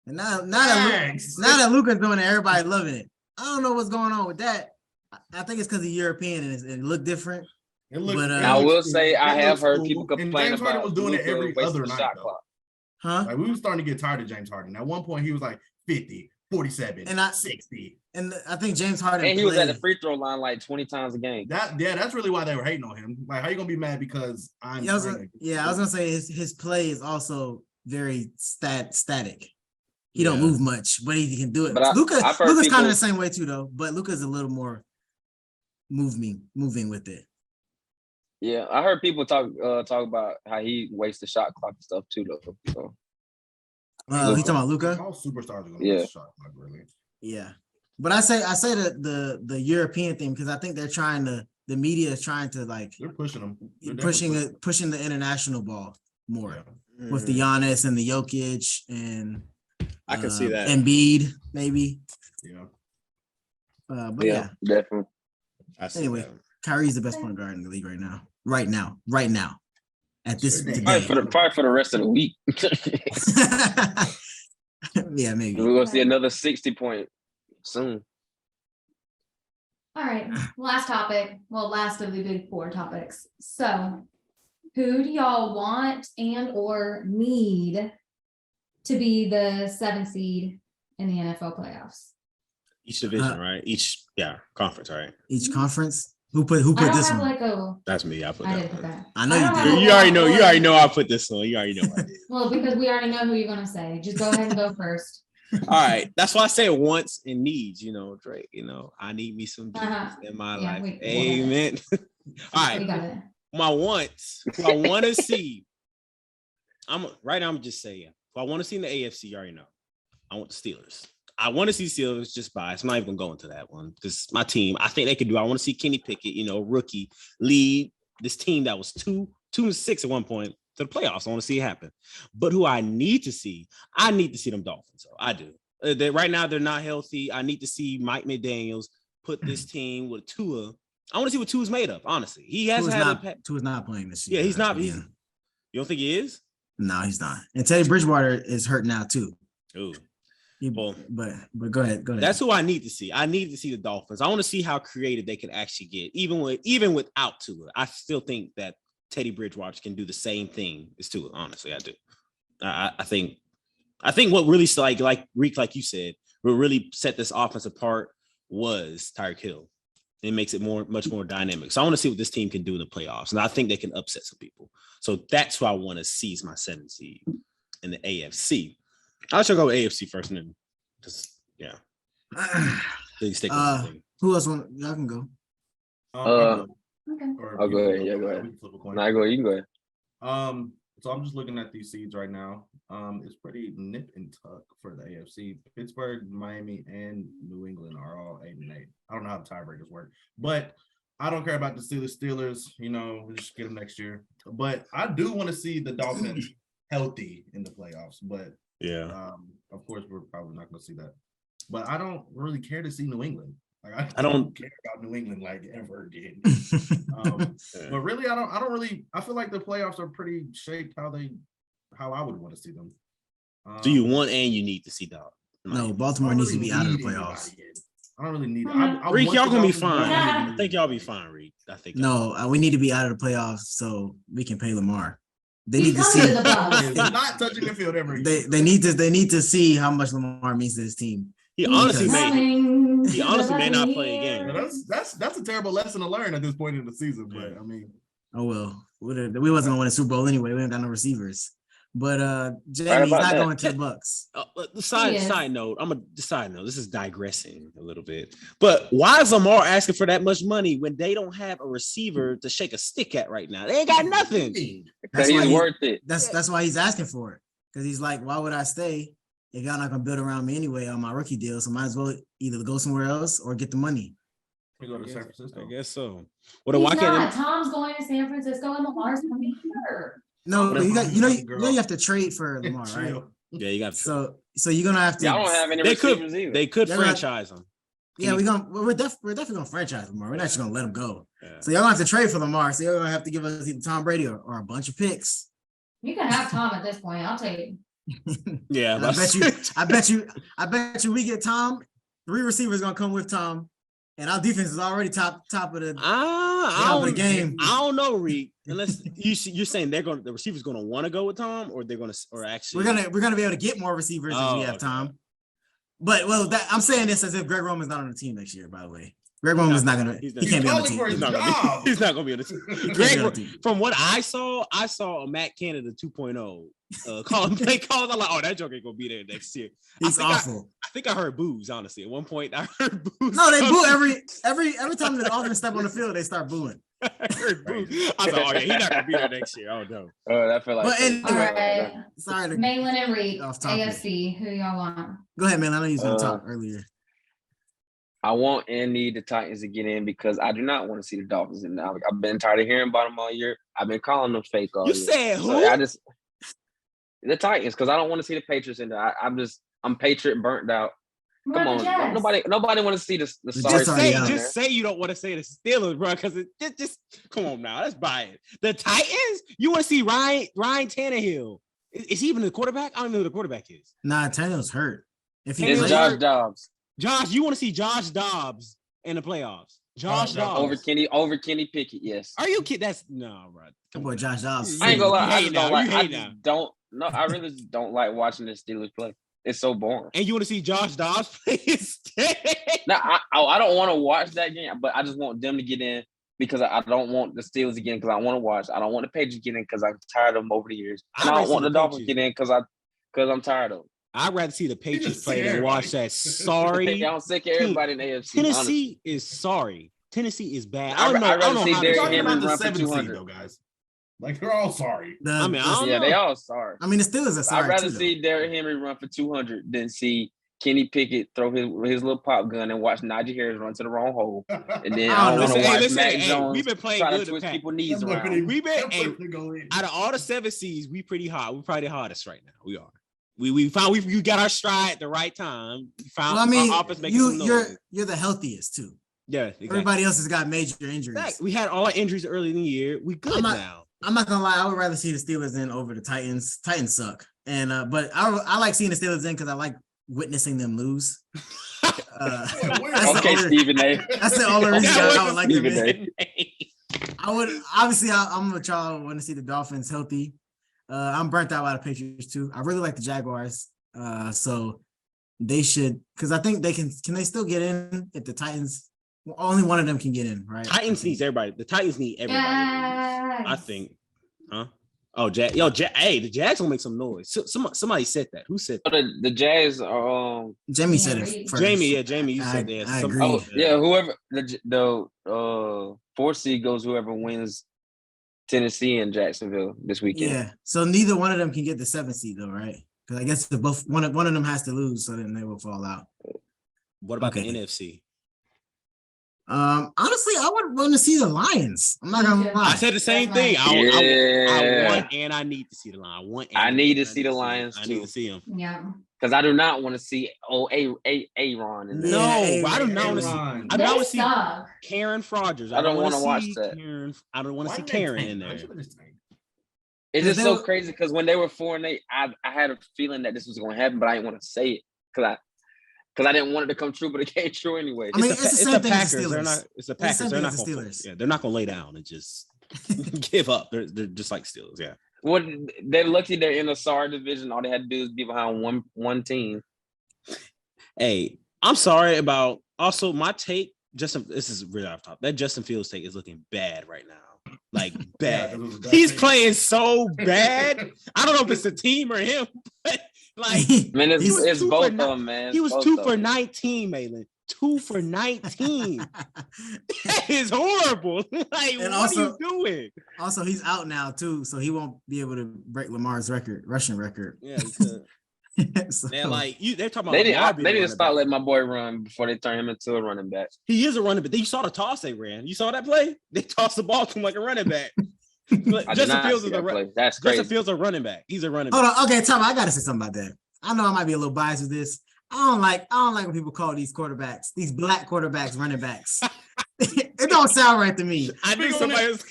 And now that Luka's doing it, everybody loving it. I don't know what's going on with that. I think it's because he's European and it looked different. I will say I have heard people complain James Harden about was doing it every other night. Shot clock. Huh? Like we were starting to get tired of James Harden. At one point, he was like 50, 47, and 60. And I think James Harden and he was at the free throw line like 20 times a game. That's really why they were hating on him. Like, how you gonna be mad because I was gonna say his play is also very static. He don't move much, but he can do it. Luka's kind of the same way too, though. But Luka's a little more moving with it. Yeah, I heard people talk about how he wastes the shot clock and stuff too, though. So. He talking about Luka? All superstars are gonna waste the shot clock, really. Yeah, but I say the European thing because I think the media is trying to they're pushing them, pushing the international ball more with the Giannis and the Jokic and I can see that Embiid maybe. Yeah, but yeah, definitely. Anyway, Kyrie's the best point guard in the league right now. Right now. At this probably for the rest of the week. Yeah, maybe. We're gonna see another 60 point soon. All right, last topic. Well, last of the big 4 topics. So, who do y'all want and or need to be the 7th seed in the NFL playoffs? Each division, right? Each conference, right? Each conference. Who put this one? That's me. I put that. I know you did. You already know I put this one. You already know I did. Well, because we already know who you're gonna say. Just go ahead and go first. All right. That's why I say wants and needs, Drake. I need me some dudes in my life. Amen. All right. We got it. My wants, who I want to see. I'm just saying, who I want to see in the AFC, you already know. I want the Steelers. I want to see Steelers just biased. I'm not even going to that one because my team, I think they could do. I want to see Kenny Pickett, rookie, lead this team that was 2-6 at one point to the playoffs. I want to see it happen. But who I need to see them Dolphins. So I do. Right now, they're not healthy. I need to see Mike McDaniels put this team with Tua. I want to see what Tua's made of, honestly. He hasn't Tua's not playing this year. Yeah, he's not. You don't think he is? No, he's not. And Teddy Bridgewater is hurt now, too. Ooh. But go ahead. That's who I need to see. I need to see the Dolphins. I want to see how creative they can actually get, even without Tua. I still think that Teddy Bridgewater can do the same thing as Tua. Honestly, I do. I think what really like Reek, like you said, what really set this offense apart was Tyreek Hill. It makes it much more dynamic. So I want to see what this team can do in the playoffs, and I think they can upset some people. So that's who I want to see as my 7th seed in the AFC. I should go with AFC first, and then just stick with who else want? Y'all can go. Okay. I'll go ahead. Yeah, go ahead. Nah, go ahead. You can go ahead. So I'm just looking at these seeds right now. It's pretty nip and tuck for the AFC. Pittsburgh, Miami, and New England are all 8-8. I don't know how the tiebreakers work, but I don't care about the Steelers. We'll just get them next year. But I do want to see the Dolphins healthy in the playoffs. But of course, we're probably not going to see that. But I don't really care to see New England. Like I don't care about New England like ever again. But really, I feel like the playoffs are pretty shaped how I would want to see them. Do you want and you need to see dog? No, Baltimore needs to be out of the playoffs. I don't really need it. Reek, y'all gonna be fine. I think y'all be fine, Reek. I think. We need to be out of the playoffs so we can pay Lamar. They need to see. Not touching the field ever. They need to see how much Lamar means to his team. He honestly may not play again. That's a terrible lesson to learn at this point in the season. But I mean, oh well, we wasn't gonna win a Super Bowl anyway. We ain't got no receivers. But Jamie's not going to the Bucks. Side note, this is digressing a little bit. But why is Lamar asking for that much money when they don't have a receiver to shake a stick at right now? They ain't got nothing. Because he's worth it. That's why he's asking for it. Because he's like, why would I stay if y'all not gonna build around me anyway on my rookie deal? So might as well either go somewhere else or get the money. We go to San Francisco. I guess so. Tom's going to San Francisco and Lamar's coming here. No, but you have to trade for Lamar, right? Yeah, you got to. So you're gonna have to. Y'all don't have any receivers either. They could franchise him. Yeah, we're definitely gonna franchise Lamar. We're not just gonna let him go. Yeah. So y'all gonna have to trade for Lamar. So you're gonna have to give us either Tom Brady or a bunch of picks. You can have Tom at this point. I'll take. Yeah, I bet you we get Tom. 3 receivers gonna come with Tom. And our defense is already top of the game. I don't know, Reed. Unless you're saying the receivers going to want to go with Tom, or they're going to, or actually we're gonna be able to get more receivers if we have Tom. But I'm saying this as if Greg Roman's not on the team next year. By the way, Greg Roman's not gonna. He can't be on the team. He's not gonna be on the team. From what I saw a Matt Canada 2.0 calling play calls. I'm like, oh, that joke ain't gonna be there next year. He's awful. I think I heard boos. Honestly, at one point I heard boos. No, they boo every time the offense step on the field. They start booing. I heard boos. I was like, oh yeah, he's not gonna be there next year. Oh no. Oh, that felt like. But anyway, all right. Sorry, Malin and Reed, AFC. Who y'all want? Go ahead, man. I know you was gonna talk earlier. I want and need the Titans to get in because I do not want to see the Dolphins in now. I've been tired of hearing about them all year. I've been calling them fake all year. You said who? So the Titans, because I don't want to see the Patriots in there. I'm Patriot burnt out. Come on, nobody want to see the sorry. Just say you don't want to say the Steelers, bro, because it just come on now. Let's buy it. The Titans. You want to see Ryan Tannehill? Is he even the quarterback? I don't know who the quarterback is. Nah, Tannehill's hurt. If it's Josh Dobbs. Josh, you want to see Josh Dobbs in the playoffs? Josh Dobbs over Kenny Pickett. Yes. Are you kidding? That's no, bro. Come on, Josh Dobbs. I ain't gonna lie. I really just don't like watching the Steelers play. It's so boring. And you want to see Josh Dobbs play instead? No, I don't want to watch that game, but I just want them to get in because I don't want the Steelers to get in because I want to watch. I don't want the Patriots to get in because I'm tired of them over the years. And I don't want the Dolphins to get in because I'm tired of them. I'd rather see the Patriots play than watch that. Sorry. I'm sick of everybody in the AFC. Tennessee is sorry. Tennessee is bad. I don't know. I'd rather see Derrick Henry run for 200, though, guys. Like they're all sorry. I don't know. They all sorry. I mean, the Steelers are sorry. I'd rather see Derrick Henry run for 200 than see Kenny Pickett throw his little pop gun and watch Najee Harris run to the wrong hole. And then I don't want to watch Mac Jones we've been playing try good to twist people's knees around. Out of all the 7 seeds, we pretty hot. We're probably the hottest right now. We are. We found we got our stride at the right time. We found our offense making some noise. You're the healthiest too. Yeah, exactly. Everybody else has got major injuries. Exactly. We had all our injuries early in the year. We good now. I'm not gonna lie. I would rather see the Steelers in over the Titans. Titans suck, and but I like seeing the Steelers in because I like witnessing them lose. Okay, Stephen A. That's the only reason I would like them in. I would obviously. I'm with y'all. Want to see the Dolphins healthy. I'm burnt out by the Patriots too. I really like the Jaguars. So they should, because I think they can they still get in if the Titans, only one of them can get in, right? Titans needs everybody. The Titans need everybody. Yes. I think. Huh? Oh, hey, the Jags will make some noise. Somebody said that. Who said that? The Jags Jamie said it first. Jamie, you said that. I agree. Whoever the 4th seed goes, whoever wins Tennessee and Jacksonville this weekend. Yeah. So neither one of them can get the 7th seed though, right? Because I guess the both one of them has to lose, so then they will fall out. What about Okay. the NFC? Honestly, I would want to see the Lions. I'm not gonna lie. I said the same thing. I want and I need to see the Lions. I need to see the Lions I too. need to see them. Yeah. Because I do not want to see Aaron in there. No, Yeah, I do not want to see. I do not want to see Karen Frogers. I don't want to watch that. Karen, I don't want to see Karen in there. It's just so crazy because when they were 4-8, I had a feeling that this was going to happen, but I didn't want to say it because I didn't want it to come true, but it came true anyway. I mean, it's the Packers. They're not. It's the Packers. They're not going to. Yeah, they're not going to lay down and just give up. They're just like Steelers. Yeah. Well, they're lucky they're in the SAR division. All they had to do is be behind one team. Hey, I'm sorry about also my take. Justin, this is really off top. That Justin Fields take is looking bad right now. Like bad. He's playing so bad. I don't know if it's the team or him, but like man, it's both of them, man. He was 2 for 19, Malin. 2 for 19. That is horrible. Like, And what also, are you doing? Also, he's out now too, so he won't be able to break Lamar's rushing record. Yeah, because So, they're like they're talking about. They need to start letting my boy run before they turn him into a running back. He is a running back. You saw the toss they ran. You saw that play? They tossed the ball to him like a running back. Justin Fields is That's crazy. Justin Fields a running back. He's a running back. hold on, okay, Tom, I gotta say something about that. I know I might be a little biased with this. I don't like when people call these quarterbacks, these black quarterbacks, running backs. It don't sound right to me. I knew somebody was.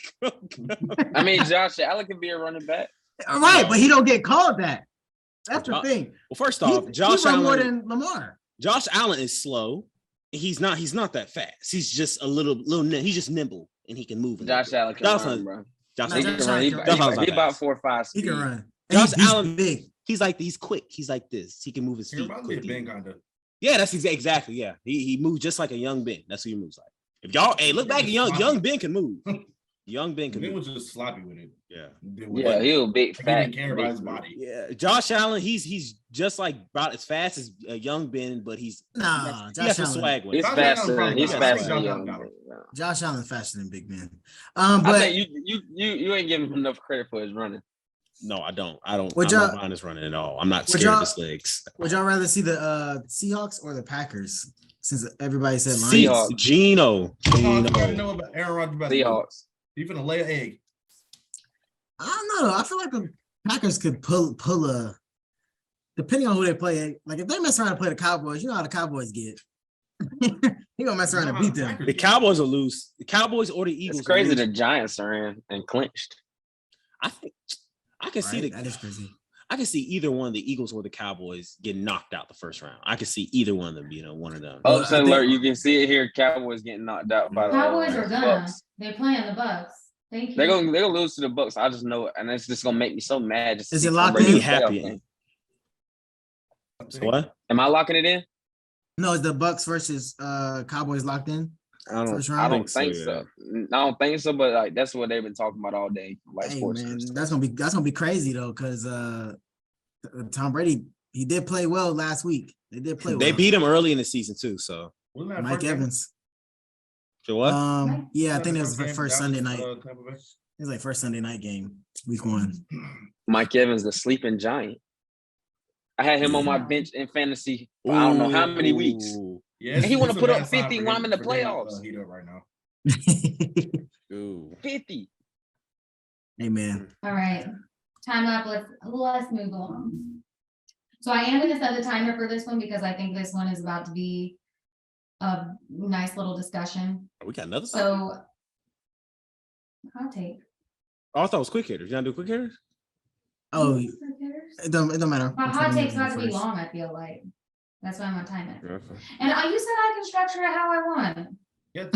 I mean, Josh Allen can be a running back. Right, but he don't get called that. That's the thing. Well, first off, Josh Allen more than Lamar. Josh Allen is slow. He's not that fast. He's just a little. He's just nimble and he can move. Josh Allen can run, bro. Josh Allen can run. He about 4 or 5 speed. He can run. Josh Allen big. He's quick. He's like this. He can move his feet. Yeah, that's exactly. Yeah, he moves just like a young Ben. That's who he moves like. If y'all, look back, young Ben can move. Young Ben can. Ben move. was just sloppy with it. Yeah, he was big, fat. He didn't care about his body. Yeah, Josh Allen, he's just like about as fast as a young Ben, but he's Josh Allen swag with. He's faster. He's faster than young Ben. Josh Allen's faster than Big Ben. But I think you ain't giving him enough credit for his running. No, I don't. I'm not behind his running at all. I'm not scared of his legs. Would y'all rather see the Seahawks or the Packers? Since everybody said Lions. Seahawks. Gino. I know about Aaron Rodgers. Seahawks. You finna lay an egg. I don't know. I feel like the Packers could pull a, depending on who they play. Like if they mess around and play the Cowboys, you know how the Cowboys get. He gonna mess around and beat them. The Cowboys will lose. The Cowboys or the Eagles. It's crazy the Giants are in and clinched. I think I can see that is crazy. I can see either one of the Eagles or the Cowboys get knocked out the first round. I can see either one of them, one of them. Upset alert, you can see it here. Cowboys getting knocked out by the Cowboys are gonna. Bucks. They're playing the Bucks. Thank you. They're gonna lose to the Bucks. I just know it, and it's just gonna make me so mad. Is it locked in? Happy. So what? Am I locking it in? No, is the Bucks versus Cowboys locked in? I don't think so. I don't think so, but like that's what they've been talking about all day. Like hey, sports. Man, that's gonna be crazy though, because Tom Brady, he did play well last week. They did play well. They beat him early in the season too. So Mike Evans. So what? Yeah, I think that was the first Sunday night. It was like first Sunday night game, week 1. Mike Evans, the sleeping giant. I had him on my bench in fantasy for I don't know how many weeks. Yeah, and he want to put up 50 when I'm in the playoffs. Heat up right now. 50. Hey man. All right. Time up. Let's move on. So I am going to set the timer for this one because I think this one is about to be a nice little discussion. We got another. So hot take. Oh, I thought it was quick hitters. You want to do quick hitters? Oh, it don't matter. My hot take's about to be long, I feel like. That's why I'm on time it. And you said I can structure it how I want. Yeah,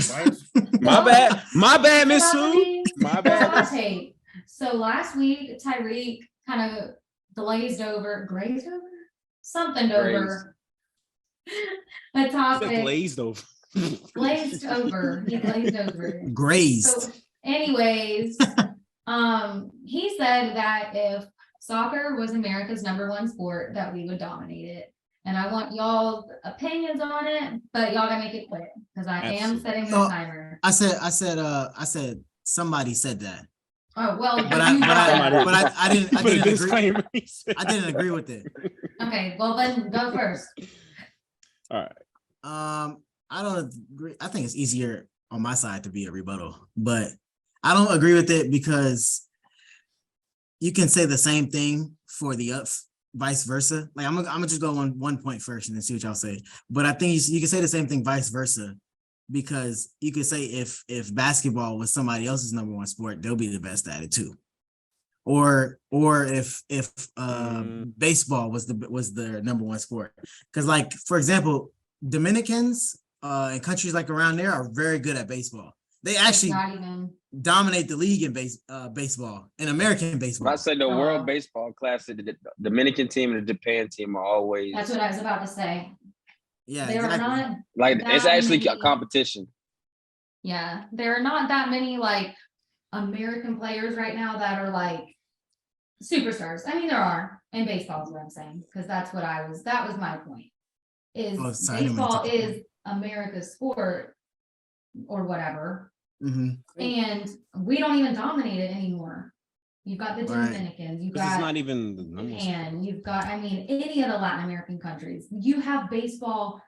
my bad, Miss Sue. My bad. Hot take. So last week, Tyreek kind of grazed over a topic. Glazed over. Glazed over. He glazed over. Grazed. So, anyways, he said that if soccer was America's #1 sport, that we would dominate it. And I want y'all's opinions on it, but y'all gotta make it quick because I am setting the timer. I said somebody said that. Oh, well. But I didn't Put a agree. disclaimer. I didn't agree with it. Okay, well then go first. All right. I don't agree. I think it's easier on my side to be a rebuttal, but I don't agree with it because you can say the same thing for the vice versa. Like I'm gonna just go on 1 point first and then see what y'all say. But I think you can say the same thing vice versa, because you could say if basketball was somebody else's number one sport, they'll be the best at it too. Or if baseball was their number one sport, because like for example, Dominicans and countries like around there are very good at baseball. They actually dominate the league in baseball, in American baseball. I said the World Baseball Classic, the Dominican team and the Japan team are always. That's what I was about to say. Yeah, they are not like it's actually a competition. Yeah, there are not that many like American players right now that are like superstars. I mean, there are in baseball is what I'm saying, because that was my point. Baseball is America's sport or whatever. Mm-hmm. And we don't even dominate it anymore. You've got the Dominicans, you've got it's not even the numbers. And you've got, I mean, any of the Latin American countries. You have baseball,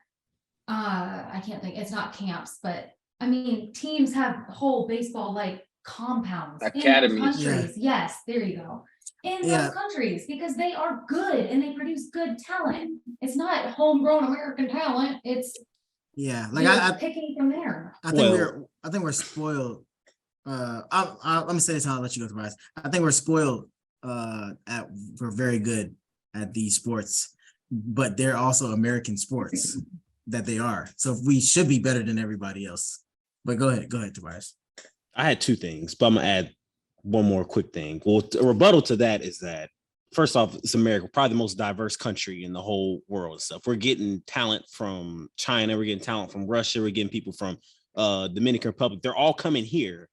I can't think, it's not camps, but I mean, teams have whole baseball like compounds academies. In those countries. Yeah. Yes, there you go. In those countries, because they are good and they produce good talent. It's not homegrown American talent. It's like I picking from there. I think we're spoiled. Let me say this, and I'll let you go, Tobias. I think we're spoiled. We're very good at these sports, but they're also American sports that they are. So we should be better than everybody else. But go ahead, Tobias. I had two things, but I'm gonna add one more quick thing. Well, a rebuttal to that is that first off, it's America, probably the most diverse country in the whole world and stuff. We're getting talent from China, we're getting talent from Russia, we're getting people from Dominican Republic. They're all coming here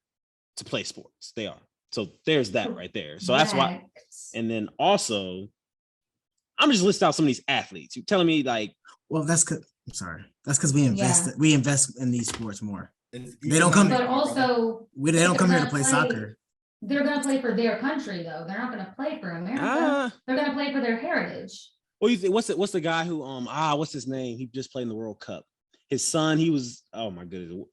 to play sports. They are. So there's that right there. So that's why. And then also, I'm just listing out some of these athletes. You're telling me like, well, that's because I'm sorry. That's because we invest in these sports more. They don't come. But also, they don't come here to play soccer. They're going to play for their country, though. They're not going to play for America. They're going to play for their heritage. What do you think? What's the guy who what's his name? He just played in the World Cup. His son, he was, oh my goodness,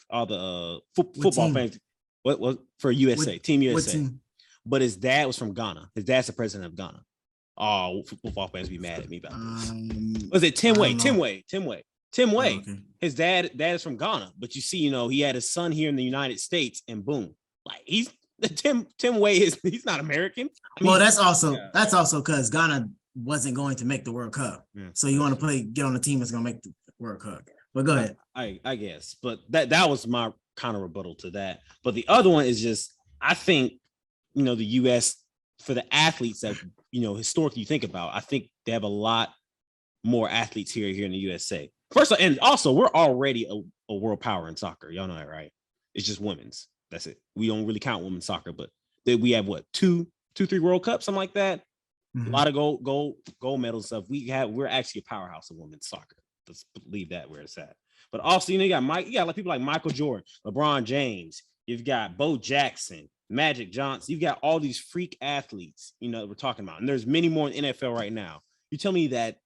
all the football fans. What for USA, Team USA. But his dad was from Ghana. His dad's the president of Ghana. Oh, football fans be mad at me about this. Was it Tim Way? Tim Way. Oh, okay. His dad is from Ghana, but you see, he had his son here in the United States, and boom, like Tim Way he's not American. I mean, that's also because Ghana wasn't going to make the World Cup. Yeah. So you want to get on the team that's going to make the World Cup. But go ahead. I guess, but that was my kind of rebuttal to that. But the other one is just, I think, the U.S. for the athletes that historically you think about, I think they have a lot more athletes here in the USA. First, and also we're already a world power in soccer. Y'all know that, right? It's just women's. That's it. We don't really count women's soccer, but we have what, 3 World Cups, something like that. Mm-hmm. A lot of gold medals and stuff. We're actually a powerhouse of women's soccer. Let's leave that where it's at. But also, you got like people like Michael Jordan, LeBron James. You've got Bo Jackson, Magic Johnson. You've got all these freak athletes, we're talking about. And there's many more in the NFL right now. You tell me that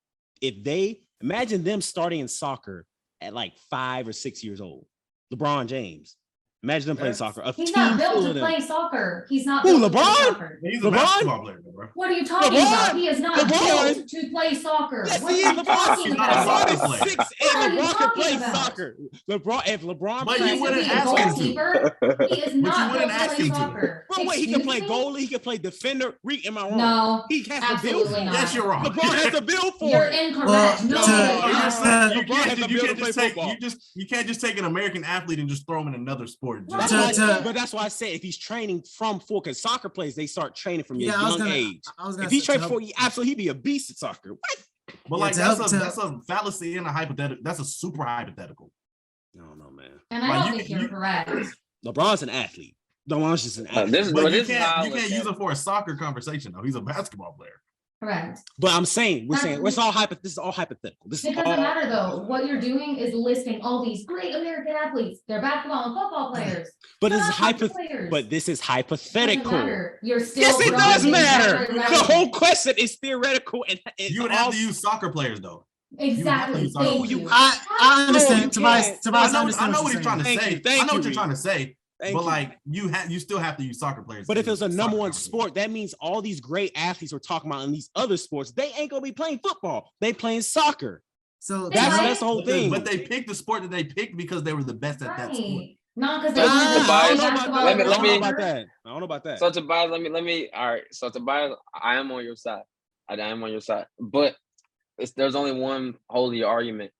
imagine them starting in soccer at like 5 or 6 years old. LeBron James. Imagine them playing soccer. He's not built to play soccer. He's not built to play soccer. He's a basketball player, bro. What are you talking about? He is not built to play soccer. Yes, what are you talking about? LeBron is 6'8". LeBron can play soccer. LeBron but you wouldn't ask him to. He is not built to play soccer. Bro, wait, he can play goalie. He can play defender. Am I wrong? No, he has to build. Yes, you're wrong. LeBron has to build for You're incorrect. You can't just take an American athlete and just throw him in another sport. But that's why I say if he's training because soccer players, they start training from a young age. If he trained before, he'd be a beast at soccer. What? But like that's a fallacy and a hypothetical. That's a super hypothetical. No, man. And I don't think you're correct. LeBron's an athlete. LeBron's just an athlete. You can't use it for a soccer conversation though. He's a basketball player. Correct. But we're saying it's all this is all hypothetical. This It is doesn't all matter though. What you're doing is listing all these great American athletes. They're basketball and football players. but They're this is not hockey players. But this is Doesn't hypothetical. matter. You're still Yes, it throwing does things that matter. are The irrelevant. whole question is theoretical, and You would have to use soccer players though. Exactly. You have to use Thank soccer you. I understand. you Tobias, can't. Tobias, I know what he's trying to Thank say. you, thank I know you, what you're trying to say. Thank But you. like you still have to use soccer players. But if it was a Soccer number one competition. sport, that means all these great athletes we're talking about in these other sports, they ain't gonna be playing football. They playing soccer. So That's the whole thing. But they picked the sport that they picked because they were the best at that sport. Right. Not because they So, wanted to Tobias, play basketball. let me- or let me- I don't know soccer. about that. I don't know about that. So Tobias, let me. All right. So Tobias, I am on your side. I am on your side. But there's only one holy argument.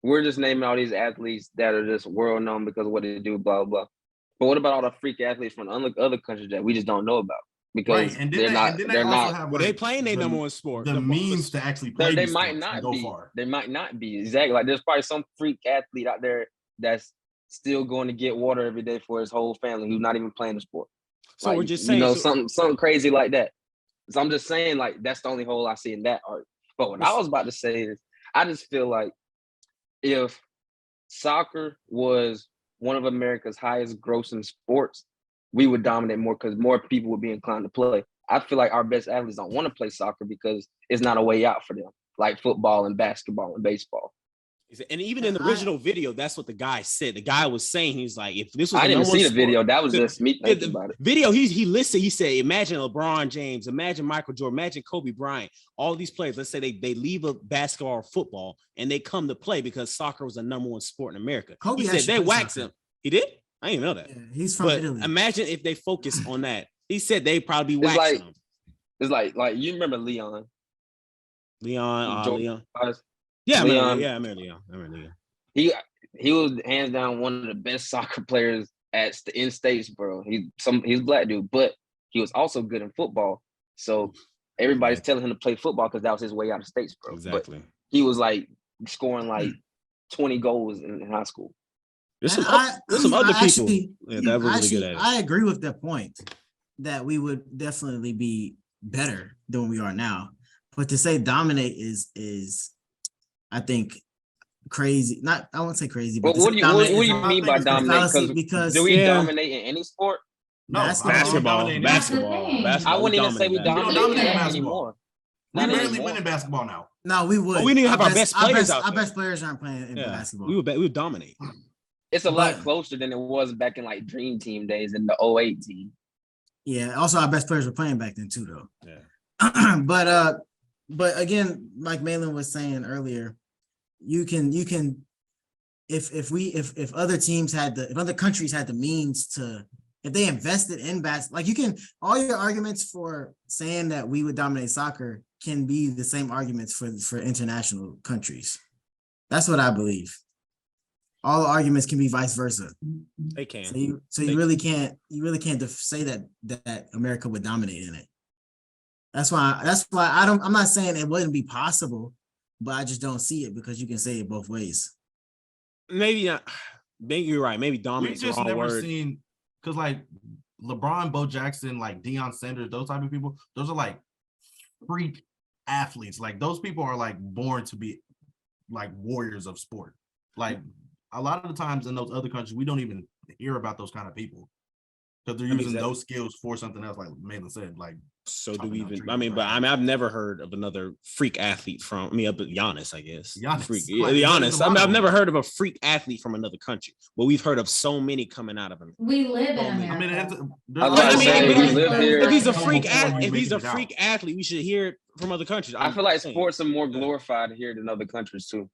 We're just naming all these athletes that are just world known because of what they do, blah blah. But what about all the freak athletes from other countries that we just don't know about because Right, and they're not. They're not. have Well, they playing their the- number one sport. the means to actually play. They these might sports and not go be. far. They might not be exactly like there's probably some freak athlete out there that's still going to get water every day for his whole family who's not even playing the sport. So Like, we're just saying, something crazy like that. So I'm just saying like that's the only hole I see in that art. But what I was about to say is I just feel like if soccer was one of America's highest grossing sports, we would dominate more because more people would be inclined to play. I feel like our best athletes don't want to play soccer because it's not a way out for them, like football and basketball and baseball. And even in the original video, that's what the guy said. The guy was saying, he's like, if this was I didn't number see one the sport- video. That was just me thinking about it. Video, he listed, he said, imagine LeBron James, imagine Michael Jordan, imagine Kobe Bryant, all these players, let's say they leave a basketball or football and they come to play because soccer was the number one sport in America. Kobe He said actually they played wax soccer. him. He did? I didn't know that. Yeah, he's from But Italy. imagine if they focus on that. He said they probably be It's waxing like- him. It's like you remember Leon. Leon. Guys? Yeah, Leon. I remember Leon. He was hands down one of the best soccer players in states, bro. He's a black dude, but he was also good in football. So everybody's telling him to play football because that was his way out of states, bro. Exactly. But he was like scoring like 20 goals in high school. There's And some other people actually- that were really good at it. I agree with that point that we would definitely be better than we are now. But to say dominate is I think crazy. I won't say crazy, but But what do you mean by dominate? Because Do we dominate in any sport? No, Basketball. That's the thing. I wouldn't even say we dominate dominate that basketball. anymore. We Not barely anymore. win in basketball now. no, we would. But we need to have our best players out Our there. best players aren't playing in basketball. We would dominate. It's a lot But- closer than it was back in like Dream Team days in the 08 team. Yeah. Also, our best players were playing back then too, though. Yeah. But again, like Malin was saying earlier, you can if other teams if other countries had the means to, if they invested in basketball, like all your arguments for saying that we would dominate soccer can be the same arguments for international countries. That's what I believe. All the arguments can be vice versa. They can. So you really can't say that America would dominate in it. That's why I'm not saying it wouldn't be possible, but I just don't see it because you can say it both ways. Maybe not. Maybe you're right. Maybe We've dominate's the just wrong never word. seen, because like LeBron, Bo Jackson, like Deion Sanders, those type of people, those are like freak athletes. Like those people are like born to be like warriors of sport. Like a lot of the times in those other countries, we don't even hear about those kind of people because they're using those skills for something else, like Malin said. Like, So do talking we about even? trees, I mean, but right? I've never heard of another freak athlete from. But Giannis, I guess. Giannis. Freak. Like, Giannis. there's a lot I've of never them. heard of a freak athlete from another country, but we've heard of so many coming out of him. We live in I America. mean, I was But about I to mean, say, but we if- live here. if he's a Before freak you athlete, if make he's it a out. freak athlete, we should hear it from other countries. I I'm feel like saying. sports are more glorified here than other countries too.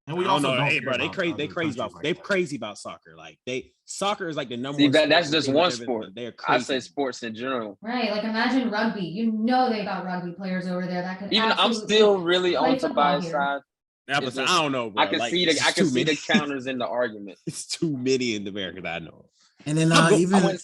And I we don't also know. don't Hey, care bro, they about crazy. other They crazy countries about. like They that. crazy about soccer. Like soccer is like the number See, one. sport that's we just think one of everything. sport. They're I crazy. say sports in general. Right, like imagine rugby. You know they got rugby players over there that could Even I'm absolutely still really play on football Tobias' here. side. Yeah, but It's I just- don't know, bro. I can Like, see it's the too many. counters in the argument. It's too many in America that I know. And then I'm even I'm with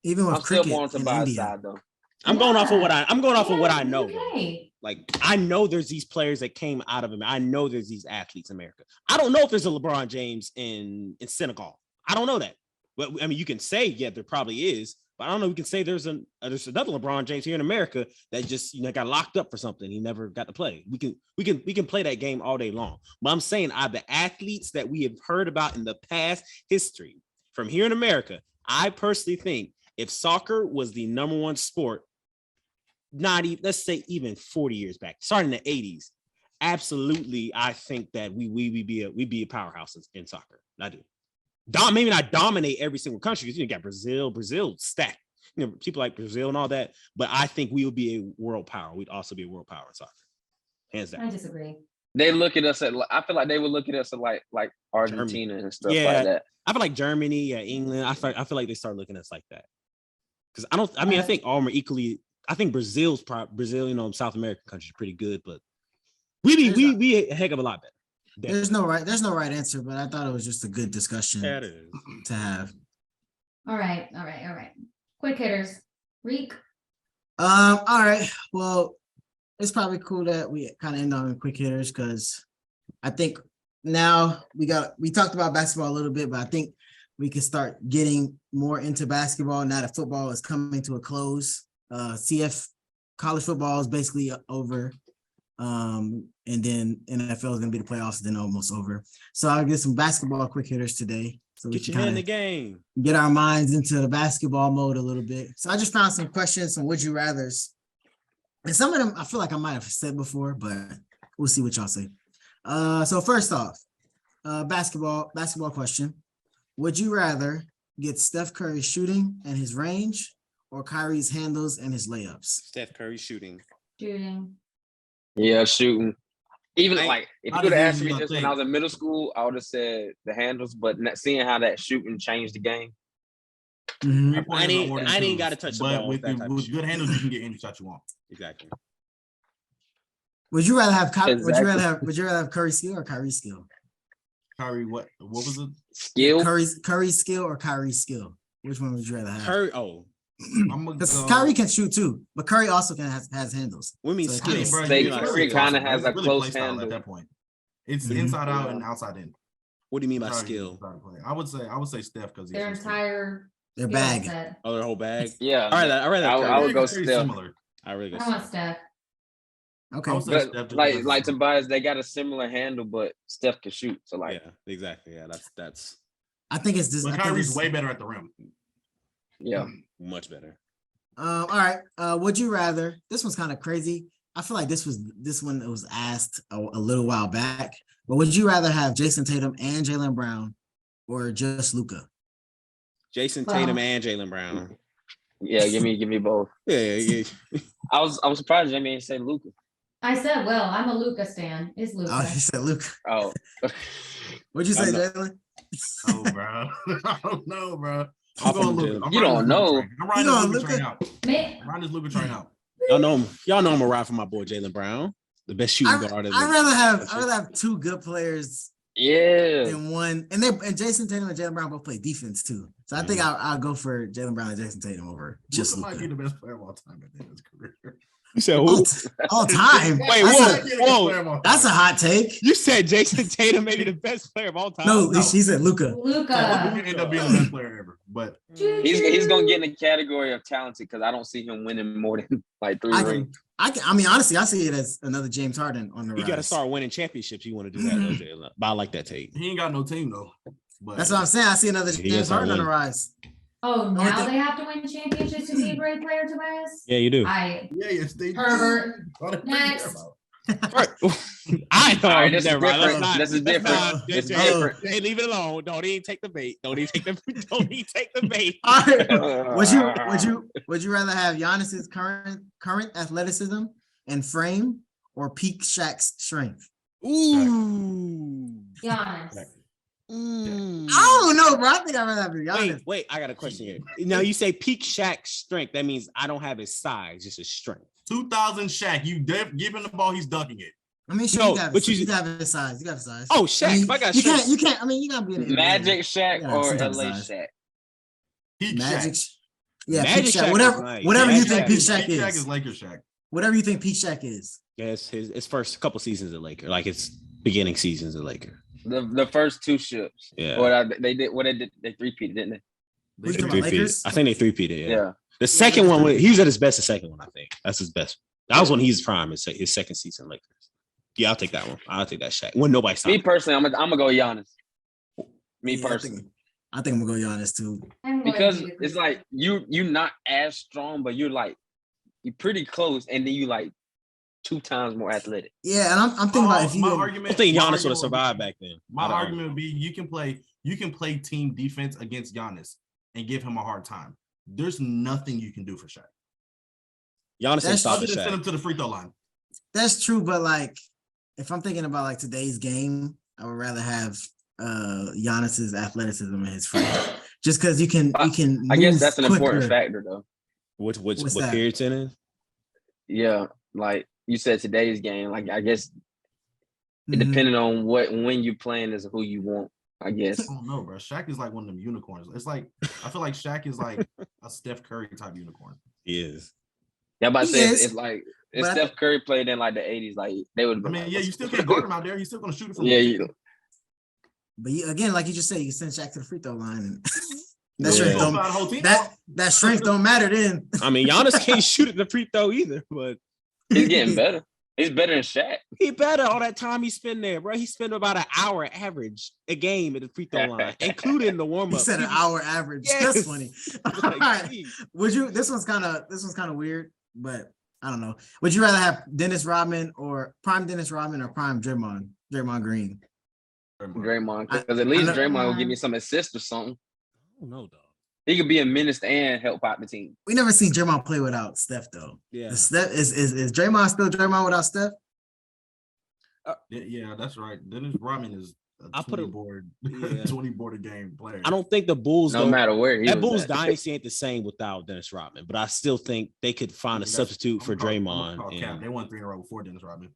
still cricket more on in Tobias' India, side though. I'm going off of what Yeah. I'm going off of what I Yeah, know. Bro. okay. Like I know there's these players that came out of him. I know there's these athletes in America. I don't know if there's a LeBron James in Senegal. I don't know that. But I mean, you can say, yeah, there probably is, but I don't know. We can say there's another LeBron James here in America that just got locked up for something. He never got to play. We can play that game all day long. But I'm saying, out of the athletes that we have heard about in the past history from here in America, I personally think if soccer was the number one sport, not even, let's say even 40 years back, starting in the 80s, absolutely, I think that we'd be a powerhouse in soccer. I do. Maybe not dominate every single country, because you got Brazil stacked. People like Brazil and all that, but I think we would be a world power. We'd also be a world power in soccer, hands down. I disagree. They look at us I feel like they would look at us like Argentina and stuff like that. I feel like Germany, England. I feel like they start looking at us like that. Because I think all are equally. I think Brazil, South American countries are pretty good, but we be a heck of a lot better. Definitely. There's no right answer, but I thought it was just a good discussion to have. All right. Quick hitters. Reek. All right. Well, it's probably cool that we kind of end on quick hitters, because I think now we talked about basketball a little bit, but I think we can start getting more into basketball now that football is coming to a close. CF college football is basically over. And then NFL is going to be the playoffs, then almost over. So I'll get some basketball quick hitters today. So get your head in the game. Get our minds into the basketball mode a little bit. So I just found some questions, some would you rathers. And some of them I feel like I might have said before, but we'll see what y'all say. So first off, basketball question. Would you rather get Steph Curry shooting and his range, or Kyrie's handles and his layups? Steph Curry shooting. Yeah, shooting. Even if you would have asked me just think? when I was in middle school, I would have said the handles, but seeing how that shooting changed the game. Mm-hmm. I ain't got to touch the ball. With good handles, you can get any shot you want. Exactly. Would you rather have Would you rather have Curry skill or Kyrie skill? Kyrie, what was it? Skill. Curry's skill or Kyrie's skill? Which one would you rather have? Curry. Because Kyrie can shoot too, but Curry also has handles. We mean so skill. Curry kind of has a really close style handle at that point. It's inside out and outside in. What do you mean by skill? I would say Steph, because Their entire their bag. set. Oh, their whole bag. Yeah. All right. I would go Steph. Similar. I really go. I want Steph. Okay. But like Tobias, they got a similar handle, but Steph can shoot. So Yeah, exactly. Yeah, that's. I think it's this. But Kyrie's way better at the rim. Yeah, much better. All right. Would you rather? This one's kind of crazy. I feel like this one that was asked a little while back. But would you rather have Jason Tatum and Jaylen Brown, or just Luka? Jason Tatum and Jaylen Brown. Yeah, give me both. Yeah. I was surprised Jamie didn't say Luka. I said, well, I'm a Luka stan. Is Luka? Oh, he said Luka. Oh. What'd you say, Jaylen? Oh, bro. I don't know, bro. You don't know. I'm riding this Luka train out. Man. I'm riding this Luka train out. Y'all know I'm a ride for my boy Jaylen Brown, the best shooting guard. I'd rather have two good players. Yeah. In one, and Jason Tatum and Jaylen Brown both play defense too. So I think I'll go for Jaylen Brown and Jason Tatum over just Luka. Might be the best player of all time at the end of his career. You said who? All time. Wait, whoa! That's a hot take. You said Jason Tatum may be the best player of all time. No, he said Luka. Luka end up being the best player ever, but he's gonna get in the category of talented, because I don't see him winning more than like 3 rings. I mean, honestly, I see it as another James Harden on the rise. You got to start winning championships. You want to do that, though, Jaylen. But I like that take. He ain't got no team though. But that's what I'm saying. I see another James Harden on the rise. Oh, now they have to win championships to be a great player, Tobias? Yeah, you do. Yes, they Pervert. Next. I thought right, this is different. This is different. Hey, leave it alone. Don't even take the bait. Don't even take the bait. All right. Would you rather have Giannis's current athleticism and frame, or peak Shaq's strength? Ooh. Giannis. I don't know, bro. I think I'd rather have Giannis. Wait, I got a question here. Now you say peak Shaq's strength. That means I don't have his size, just his strength. 2000 Shaq, you give him the ball, he's dunking it. I mean, sure, you got his size. You got his size. Oh, Shaq. I mean, if I got you can't. I mean, you gotta be in the Magic Shaq or LA Shaq. Peak Magic. Shaq. Yeah, Magic peak Shaq. Shaq Whatever you think peak Shaq Peak Shaq is. is Lakers Shaq. Whatever you think peak Shaq is. Yes, his first couple seasons at Laker, like his beginning seasons at Laker. The first 2 ships. Yeah. Or they 3-peated, didn't they? Who's They talking about, Three-peat. Lakers? I think they three-peated. Yeah. Yeah. The second one, he was at his best. The second one, I think that's his best. That was when he's prime. His second season Lakers. Yeah, I'll take that one. I'll take that shot. When nobody stopped. Me personally, I'm gonna go Giannis. Me Yeah, personally. I think I'm gonna go Giannis too. I'm going Because to agree. it's like you're not as strong, but you're pretty close, and then you like 2 times more athletic. Yeah, and I'm thinking about if you my go, I argument, think my Giannis would argument have survived back then. My argument would be you can play team defense against Giannis and give him a hard time. There's nothing you can do for Shaq. Giannis ain't That's stopping Other than send him Shaq. to the free throw line. that's true, but like if I'm thinking about like today's game, I would rather have Giannis's athleticism and his frame. Just because you can I guess move that's an quicker. important factor, though. What What's that? period it's in? Yeah, like you said, today's game. Like I guess it Mhm. depending on when you're playing is who you want. I guess. I don't know, bro. Shaq is like one of them unicorns. It's like I feel like Shaq is like a Steph Curry type unicorn. He is. Yeah, but I He said is, it's like if but I- Steph Curry played in like the 80s, like they would have I been. mean, like, yeah, you still can't guard him out there. He's still gonna shoot it from Yeah, But again, like you just said, you can send Shaq to the free throw line, and that Yeah. strength the don't whole team. that strength don't matter then. I mean, Giannis can't shoot at the free throw either, but he's getting better. He's better than Shaq. he better all that time he spent there, bro. He spent about an hour average a game at the free throw line, including the warm He up. said an hour average. That's Yes. funny. Like, All right. geez. Would you? This one's kind of weird, but I don't know. Would you rather have Dennis Rodman or prime Dennis Rodman or prime Draymond Green? Draymond, I- because at least I know- Draymond will give me some assists or something. I don't know, dog. He could be a menace and help out the team. We never seen Draymond play without Steph though. Yeah. Is Draymond still Draymond without Steph? Yeah, that's right. Dennis Rodman is I a put 20 him- board, yeah. 20 board a game player. I don't think the Bulls No go- matter where he that was Bulls at. dynasty ain't the same without Dennis Rodman, but I still think they could find a substitute for Draymond. They won 3 in a row before Dennis Rodman.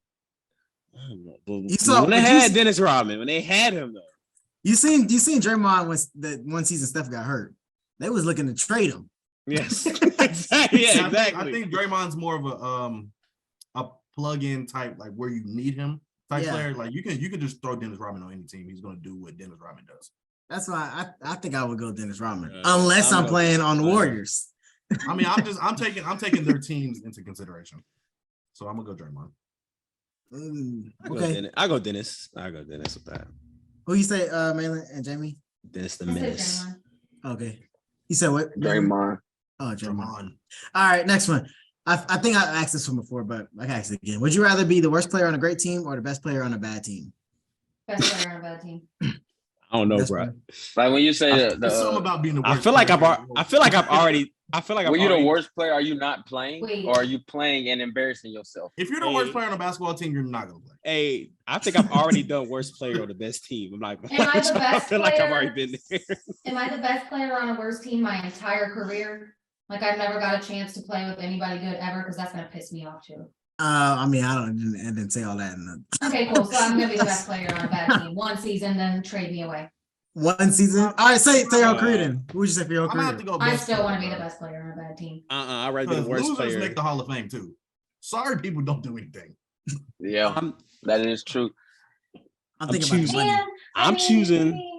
You saw- when they but you had s- Dennis Rodman, when they had him though. You seen Draymond when the one season Steph got hurt. They was looking to trade him. Yes, exactly. Yeah, exactly. I think Draymond's more of a plug-in type, like where you need him type Yeah. player. Like you can just throw Dennis Rodman on any team. He's gonna do what Dennis Rodman does. That's why I think I would go Dennis Rodman, Yeah, unless I'm I'm gonna- playing on the Warriors. I mean, I'm taking their teams into consideration. So I'm gonna go Draymond. Okay, I go Dennis. I go Dennis with that. who you say, Malin and Jamie? Dennis the I said menace. Draymond. Okay, you said what? Draymond. Oh, Draymond. Draymond. All right, next one. I think I asked this one before, but I can ask it again. Would you rather be the worst player on a great team or the best player on a bad team? Best player on a bad team. I don't know, Best bro. player. Like when you say There's something about being the worst. I feel like player. when you're the worst player, are you not playing, Wait. or are you playing and embarrassing yourself? If you're the worst player on a basketball team, you're not gonna play. Hey, I think I've already done worst player on the best team. I'm like, Am I the I best feel like I've player? already been there. Am I the best player on a worst team my entire career? Like I've never got a chance to play with anybody good ever because that's gonna piss me off too. I mean, I didn't say all that in the Okay, cool. So I'm gonna be the best player on a bad team. One season, then trade me away. one season. All right, say your career then. Who would you say for your I'm gonna have career? to go. I best still want to be player, the best player on a bad team. I'd rather be the Because worst losers player. make the Hall of Fame too. Sorry, people don't do anything. Yeah, I'm, that is true. I'm I'm thinking about the choosing- money. I'm choosing.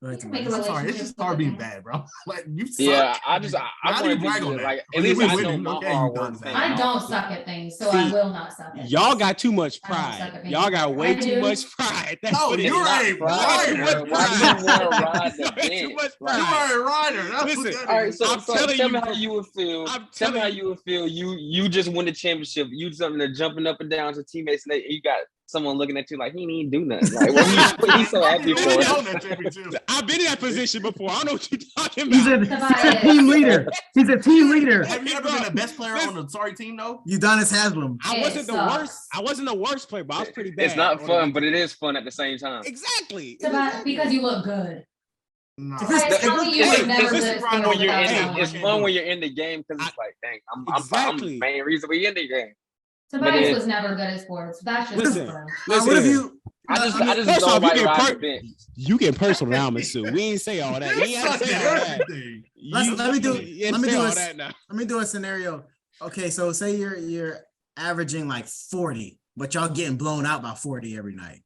Go ahead, Make a Tobias. Sorry, it's relationship just start with being him. bad, bro. Like you suck. Yeah, I want How do to you be brag on good. that? Like at When least you I know winning, my okay, you hard done work. that. I don't suck at things, so See, I will not suck at Y'all things. got too much I don't suck pride. at being Y'all got good. way I too do. much pride. That's No, what it you're is. a Pride, rider. bro. Why do you want to ride the Way too bench? much You pride. are a rider. That's Listen, what that All right, is. so, I'm so telling tell you, me how you would feel. I'm Tell me telling how you. you would feel. You just won the championship. You something there jumping up and down to teammates, and you got someone looking at you like he didn't do nothing. Like what he's so happy You really for. own that championship. I've been in that position before. I know what you're talking He's about. a team leader. He's a team leader. Have you ever been the best player on the sorry team though? Udonis Haslam. I It wasn't the sucks. worst. I wasn't the worst player, but I was pretty bad. It's not on fun, the- but it is fun at the same time. Exactly. Because you look good. No. If it's- Guys, tell me you it's- were never it's good just at fun sports when you're without in someone. it. It's fun when you're in the game because it's like, dang, I'm Exactly. the main reason we're in the game. But Tobias it- was never good at sports. That's just Listen. fun. What if you? I just First go off, you right get ride the per- bench. You get personal now, Masu. We ain't say all that. We ain't have to say all that. Everything. Let me do- You let me say do all this. that now. Let me do a scenario. Okay, so say you're averaging like 40, but y'all getting blown out by 40 every night.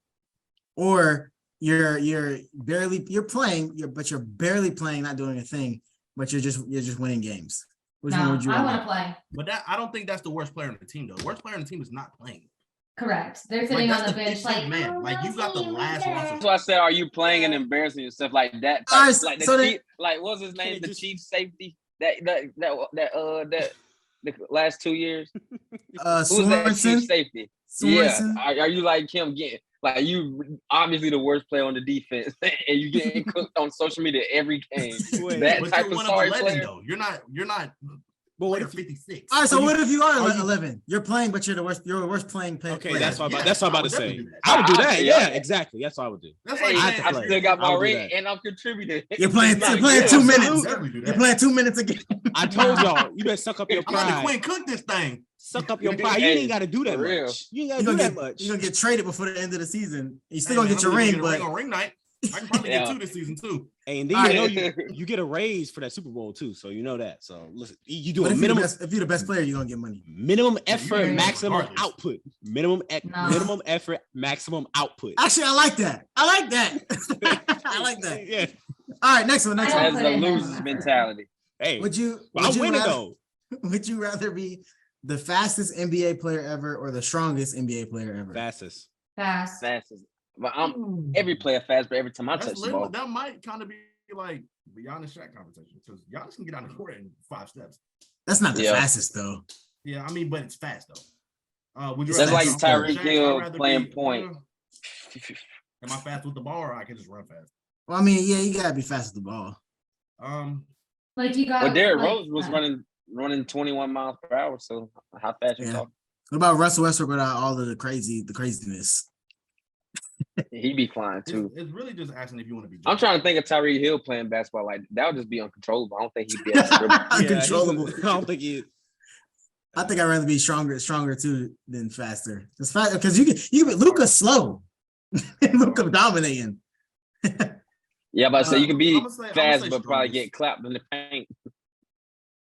Or you're playing, but you're barely playing, not doing a thing, but you're just winning games. Which one No, would you I rather? want to play. But that I don't think that's the worst player on the team though. The worst player on the team is not playing. Correct. They're Like sitting that's on the the bench 15th like, man. Like you got the last roster. That's why I said, are you playing and embarrassing yourself like that? All right, Like the so chief, like what's his name? The chief safety that the last 2 years. Who's that chief Swanson. safety? Swanson. Yeah. Are you like him getting like you obviously the worst player on the defense and you getting cooked on social media every game? That But type you're of one sorry 11 player. though. You're not. But what Player if you, 56? All right, so what if you are are you- 11? You're playing, but you're the worst. You're the worst playing player. okay, that's what Yeah, I'm about to I would say. definitely do that. I would do that. Yeah. Yeah, exactly. That's what I would do. That's Hey, like I saying, have to I play. still got I my would do ring that. and I'm contributing. You're playing It's not 2 good. minutes. definitely do You're that. playing 2 minutes again. I told y'all, you better suck up your I'm letting pride. Quinn cook this thing. Suck up your pride. You Hey, ain't got to do that for real. much. You ain't got to You're do gonna that much. You're gonna get traded before the end of the season. You still Hey, gonna man, get your I'm ring, gonna but get a ring on ring night. I can probably Yeah. get 2 this season too. And then All you know right. you get a raise for that Super Bowl too. So you know that. So listen, you do but a if minimum you're the best player, you're gonna get money. minimum you effort, ain't maximum regardless. output. Minimum effort, maximum output. Actually, I like that. I like that. Yeah. All right, next one. I Next don't one. That's put a in loser's effort. mentality. Hey, Would you? well, Would I'm you winning rather, though. Would you rather be the fastest NBA player ever or the strongest NBA player ever? Fastest. Fast. Fastest. But I'm every player fast, but every time I touch That's the ball. that might kind of be like the Giannis Shaq conversation because Giannis can get out of the court in 5 steps. That's not the Yeah. fastest though. Yeah, I mean, but it's fast though. Would you That's rather like be Tyreek Shaq? Hill I'd rather playing be, point. Am I fast with the ball or I can just run fast? Well, I mean, yeah, you gotta be fast with the ball. Like you got. But Derrick like, Rose was running 21 miles per hour. So how fast you Yeah. talking? What about Russell Westbrook without all of the craziness? He be flying too. It's really just asking if you want to be. I'm trying to think of Tyreek Hill playing basketball like that would just be uncontrollable. I don't think he'd be able to dribble. Uncontrollable. I don't think you. I think I'd rather be stronger too than faster. It's fast because you can Luka's slow. Luka dominating. Yeah, but so you can be I'ma say fast, but probably strongest. get clapped in the paint.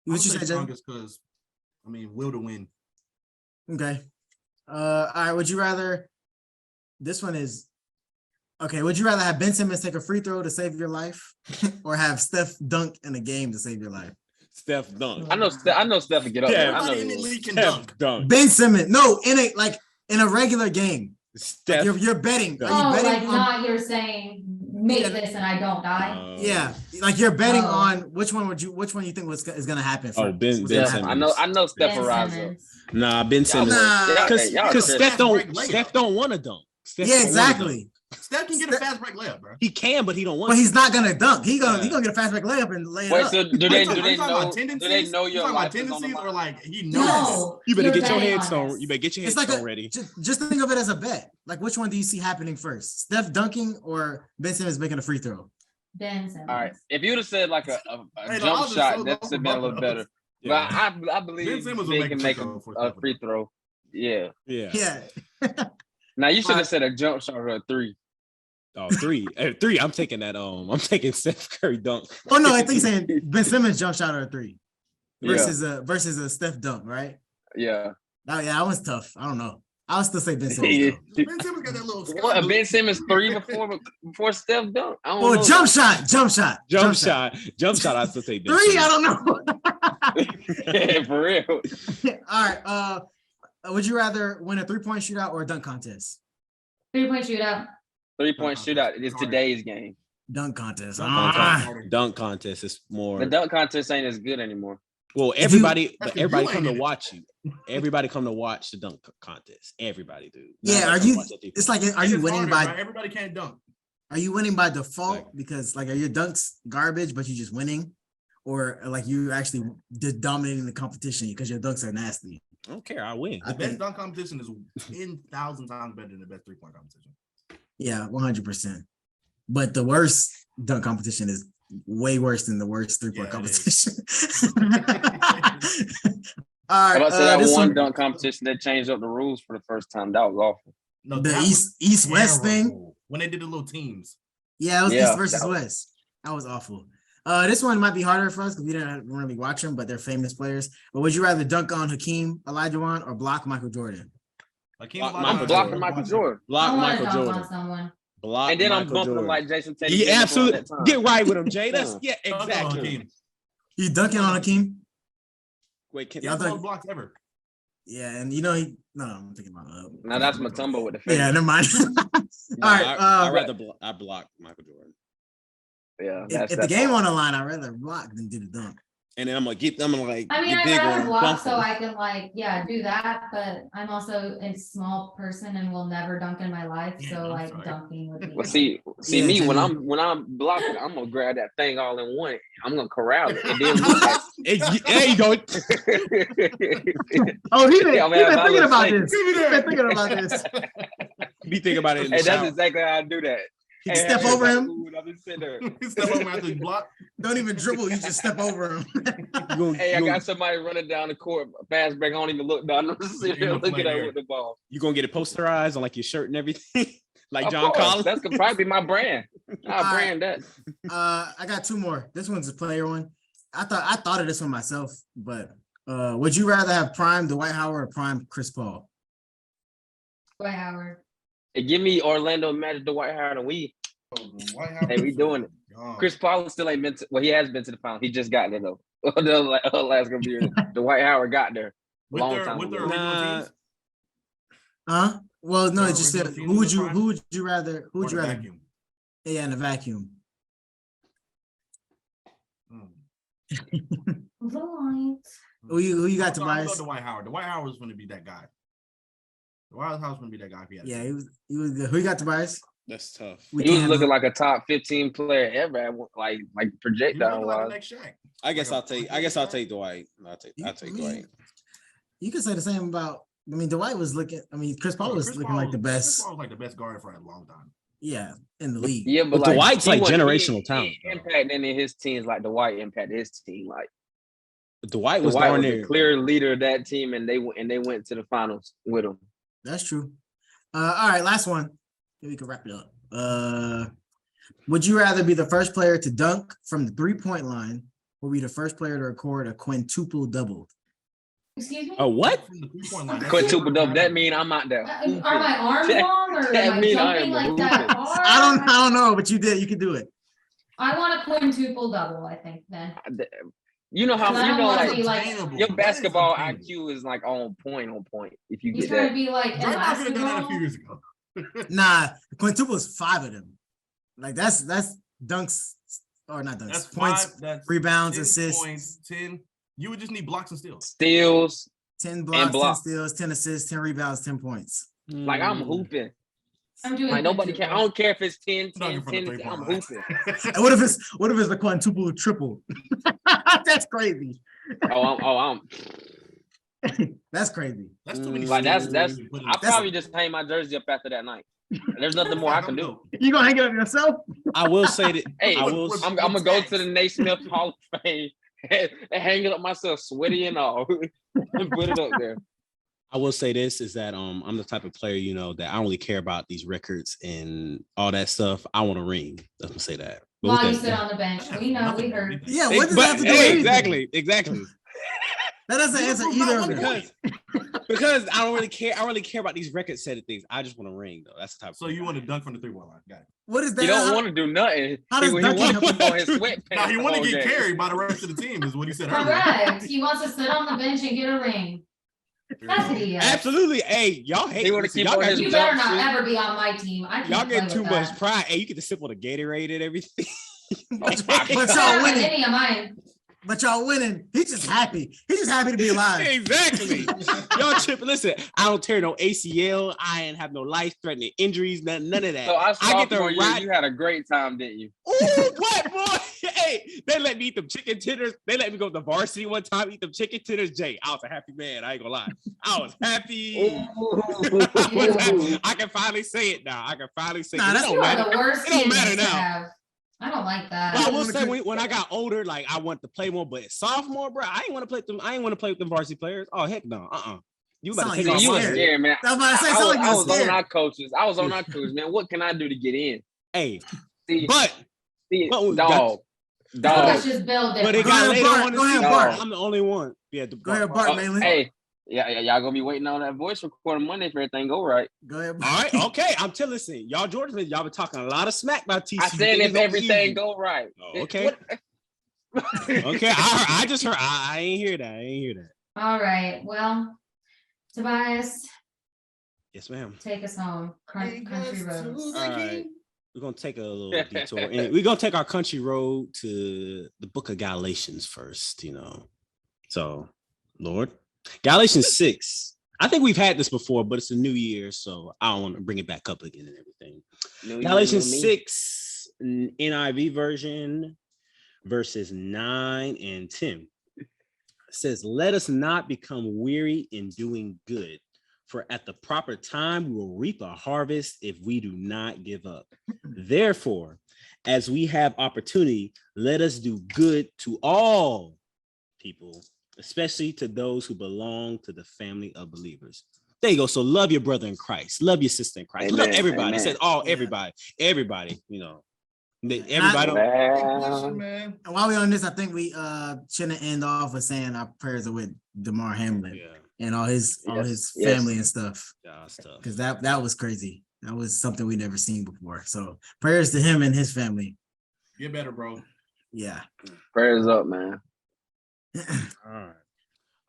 What you say, Jay? strongest because I mean, will to win. Okay. All right. Would you rather? This one is okay. Would you rather have Ben Simmons take a free throw to save your life, or have Steph dunk in a game to save your life? Steph dunk. I know Steph would get up there. I know Everybody in he the would. league can Steph dunk. dunk. Ben Simmons, no, in a regular game. Steph. Like you're betting. Are Oh, you betting like on? not you're saying make Yeah. this and I don't die. Yeah, like you're betting Oh. on which one you think is gonna happen? Oh, Ben What's gonna Simmons. happen? I know Steph Ben will rise up. Simmons. Nah, Ben Simmons. Nah. Because Y'all Steph Fast break layup. Steph don't want to dunk. Steph Yeah, don't wanna exactly. dunk. Steph can get a fast break layup, bro. He can, but he don't want. But to. he's not gonna dunk. He gonna Yeah. get a fast break layup and lay it Wait, up. so do they know tendencies? your You talking about life is on the tendencies or line? like he knows? No, You better you're get your betting on headstone. this. You better get your It's like headstone ready. just think of it as a bet. Like which one do you see happening first? Steph dunking or Ben Simmons making a free throw? Ben Simmons. All right. If you'd have said like a Hey, the jump odds are shot, so that's low been for a little both of better. us. But I Ben believe Simmons will they make can a make free throw for a Steph. free throw. Yeah. Yeah. Yeah. Now you should have said a jump shot or a three. Oh, three. Three. I'm taking that. I'm taking Steph Curry dunk. Oh no, I think he's saying Ben Simmons jump shot or a three Yeah. versus a Steph dunk, right? Yeah. Oh yeah, that was tough. I don't know. I would still say Ben Simmons. though. Ben Simmons got that little. What, a Ben Simmons three before Steph dunk? I don't Oh, know. jump shot. Jump shot. I still take Ben Three, Simmons. I don't know. Yeah, for real. All right. Would you rather win a 3-point shootout or a dunk contest? 3-point shootout. 3-point shootout is today's game. Dunk contest. Dunk contest is more. The dunk contest ain't as good anymore. Well, That's everybody 'cause you come ain't to in it. watch you. Everybody come to watch the dunk contest. Everybody do. Yeah, Not are come you? watch that 3-point. It's like, are you It's winning harder, by? bro. Everybody can't dunk. Are you winning by default Exactly. because like are your dunks garbage but you just winning, or like you actually dominating the competition because your dunks are nasty? I don't care. I win. I The best think dunk competition is 10,000 times better than the best 3-point competition. yeah, 100%. But the worst dunk competition is way worse than the worst 3-point Yeah, it competition. All I right, about to say that this one dunk competition that changed up the rules for the first time. That was awful. No, the that was East-West thing. terrible. When they did the little teams. Yeah, it was Yeah, East versus that was- West. That was awful. This one might be harder for us because we didn't really watch them, but they're famous players. But would you rather dunk on Hakeem Olajuwon or block Michael Jordan? Like Block Michael Blocking Michael Jordan. Block I want to Michael dunk Jordan. on someone. block. And then I'm Michael bumping Jordan. him like Jason Tatum. Yeah, absolutely. That time. Get right with him, Jay. That's Yeah. exactly. You dunking on Hakeem? Wait, can Y'all Most blocks ever. Yeah, and you know I'm thinking about Now that's Mutombo with the face. Yeah, never mind. All right. I'd rather I block Michael Jordan. Yeah, if the game on the line, I'd rather block than do the dunk. And then I'm gonna get them like. I mean, get I'd big on rather him, block bump so him. I can like, yeah, do that, but I'm also a small person and will never dunk in my life. So like dunking would be. Well, see Yeah, me when Jimmy. I'm blocking, I'm gonna grab that thing all in one. I'm gonna corral it and then look at There you go. Oh, he been Yeah, man, my thinking little about snake. this. He been thinking about this. Be thinking about it in the Hey, that's shower. exactly how I do that. You can step over him. I'm just sitting there. Step over after you block. Don't even dribble. You just step over him. Hey, I got somebody running down the court, fast break. I don't even look down. I'm just sitting there looking at with the ball. You gonna get it posterized on like your shirt and everything, like Of John course, Collins. That's could probably be my brand. I'll All brand that. I got two more. This one's a player one. I thought of this one myself, but would you rather have prime Dwight Howard or prime Chris Paul? Dwight Howard. Hey, give me Orlando Magic, Dwight Howard, and we. Hey, we doing it. Chris Paul still ain't been to. Well, he has been to the final. He just got there though. The last couple years, Dwight Howard got there a long time with their ago. original teams? Huh? Well, no, Their it just said original teams who would in the you prime? who would you rather Vacuum? Yeah, in a vacuum. The Lions. Who you got, I'm gonna Tobias? go Dwight Howard. Dwight Howard was going to be that guy. Dwight Howard was going to be that guy. If he had Yeah, he was good. Who you got, Tobias? That's tough. He was looking like a top 15 player ever, like projectile wise. I guess I'll take Dwight. I'll take Dwight. You can say the same about. I mean, Dwight was looking. I mean, Chris Paul was looking like the Chris best. Paul was like the best guard for a long time. Yeah, in the league. Yeah, But Dwight's he like wasn't- generational he talent, Impact any of his teams like Dwight impacted his team. Like Dwight was Dwight darn was near the clear leader of that team, and they went to the finals with him. That's true. All right, last one. Maybe we can wrap it up. Would you rather be the first player to dunk from the 3-point line, or be the first player to record a quintuple double? Excuse me? A what? From the 3-point line. Quintuple double. That mean I'm out there. Are my arms long or that am I mean I jumping am like that hooping. hard? I don't know, but you could do it. I want a quintuple double, I think, then. You know how I you don't know wanna like be like- your That is basketball attainable. IQ is like on point. If you You get trying to that, be like Draymond could have done that a few elastic? years ago. Nah, the quintuple is 5 of them. Like that's dunks or not dunks. That's Points, 5. That's rebounds, 10 assists. points, 10. You would just need blocks and steals. steals. 10 blocks, 10 blocks. steals, 10 assists, 10 rebounds, 10 points. Like I'm hooping. I'm doing Like nobody quintuple. can. I don't care if it's 10, Dunking 10, from the 10. 3-point I'm line. hooping. And what if it's a quintuple triple? That's crazy. I'm That's crazy. That's too many. like that's. steals to put in I the- probably just hang my jersey up after that night. There's nothing more I can do. You gonna hang it up yourself? I will say that. Hey, I will. I'm gonna go to the Naismith Hall of Fame and hang it up myself, sweaty and all, and put it up there. I will say this is that I'm the type of player, you know, that I don't really care about these records and all that stuff. I want a ring. Let me say that. But While with you that- sit on the bench. We know, we heard. Yeah, what does But- that have to do with hey, anything? exactly. That doesn't answer either of them. Because I don't really care. I don't really care about these record setting things. I just want a ring, though. That's the type. So you want to dunk from the 3-point line? Got it. What is that? He don't want to do nothing. How does He dunking want to help keep on his sweatpants. Now he want all to get day. carried by the rest of the team, is what he said earlier. Correct. He wants to sit on the bench and get a ring. That's what he is. Absolutely. Hey, y'all hate. He wanna listen, keep y'all on got his You too- better jump not shit. ever be on my team. I can't Y'all play getting with too much that. pride. Hey, you get to sip on the Gatorade and everything. But Better y'all than winning. any of mine. But y'all winning. He's just happy. He's just happy to be alive. Exactly. Y'all tripping. Listen, I don't tear no ACL. I ain't have no life-threatening injuries. None of that. So I saw get to for you. ride. You had a great time, didn't you? Ooh, what, boy? Hey, they let me eat them chicken tenders. They let me go to varsity one time, eat them chicken tenders. Jay, I was a happy man. I ain't gonna lie. I was happy. I can finally say it now. I can finally say Nah, it. that's- It You don't are matter. the worst It don't teammates matter to now. have. I don't like that. But I will say when I got older, like I want to play more. But sophomore, bro, I ain't want to play them. I ain't want to play with them varsity players. Oh heck no. You Sound better like take you off You was was my scared. scared, man. I was about to say, I sound like you was was on scared. our coaches. I was on our coaches, man. What can I do to get in? Hey, See, but dog. That's Dog. just build but they different. Go got ahead, they Bart. don't want Go to ahead, see. Bart. I'm the only one. Yeah, Go ahead, Bart. Malin. Hey, y'all gonna be waiting on that voice recording Monday if everything go right. Go ahead. All right, okay. I'm telling listen, y'all Georgia, y'all been talking a lot of smack about TCU. I said if everything go right. Oh, okay. Okay, I just heard. I ain't hear that. All right, well, Tobias, Yes, ma'am. take us home. Country roads. All right. We're gonna take a little detour, and we're gonna take our country road to the book of Galatians first. So Lord, Galatians 6. I think we've had this before, but it's a new year, so I don't want to bring it back up again and everything. Galatians 6, NIV version, verses 9 and 10. It says, "Let us not become weary in doing good, for at the proper time we will reap a harvest if we do not give up. Therefore, as we have opportunity, let us do good to all people, especially to those who belong to the family of believers." There you go. So love your brother in Christ. Love your sister in Christ. Amen. Love everybody. Amen. It says everybody, everybody. Everybody. And while we're on this, I think we shouldn't end off with saying our prayers are with DeMar Hamlin and all his family and stuff. Yeah, stuff. Because that was crazy. That was something we never seen before. So prayers to him and his family. Get better, bro. Yeah. Prayers up, man. All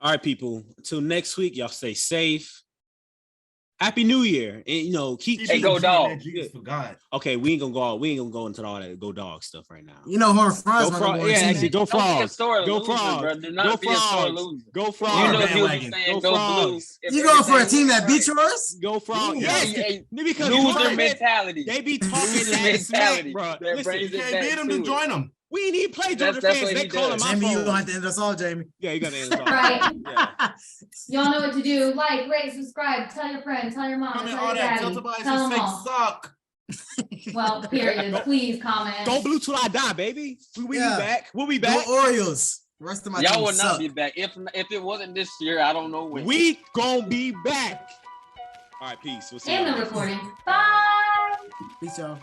right, people. Until next week, y'all stay safe. Happy New Year. And keep go dog. Okay, we ain't gonna go into all that go dog stuff right now. Horn Frogs. Go Frogs. Yeah, actually, go Frogs. Go Frogs. Go Frogs. Go Frogs. Go Frogs. You going for a team that beat yours? Go Frogs. Yes. Because loser mentality. They be talking that smack, bro. Listen, You can't beat them to join them. We ain't even play Georgia fans. They call him my Jamie, phone. you gonna have to end us all, Jamie. Yeah, you gotta end us all. Right. Yeah. Y'all know what to do. Like, rate, subscribe, tell your friend, tell your mom, tell your daddy, Tell Tobias tell them his all. suck. Well, period. Please comment. Don't blue till I die, baby. We'll be back. We'll be Go back. Orioles. The rest of my Y'all team will suck. not be back. If it wasn't this year, I don't know when. We gonna be back. All right, peace. We'll see In you the later. recording. Bye. Peace, y'all.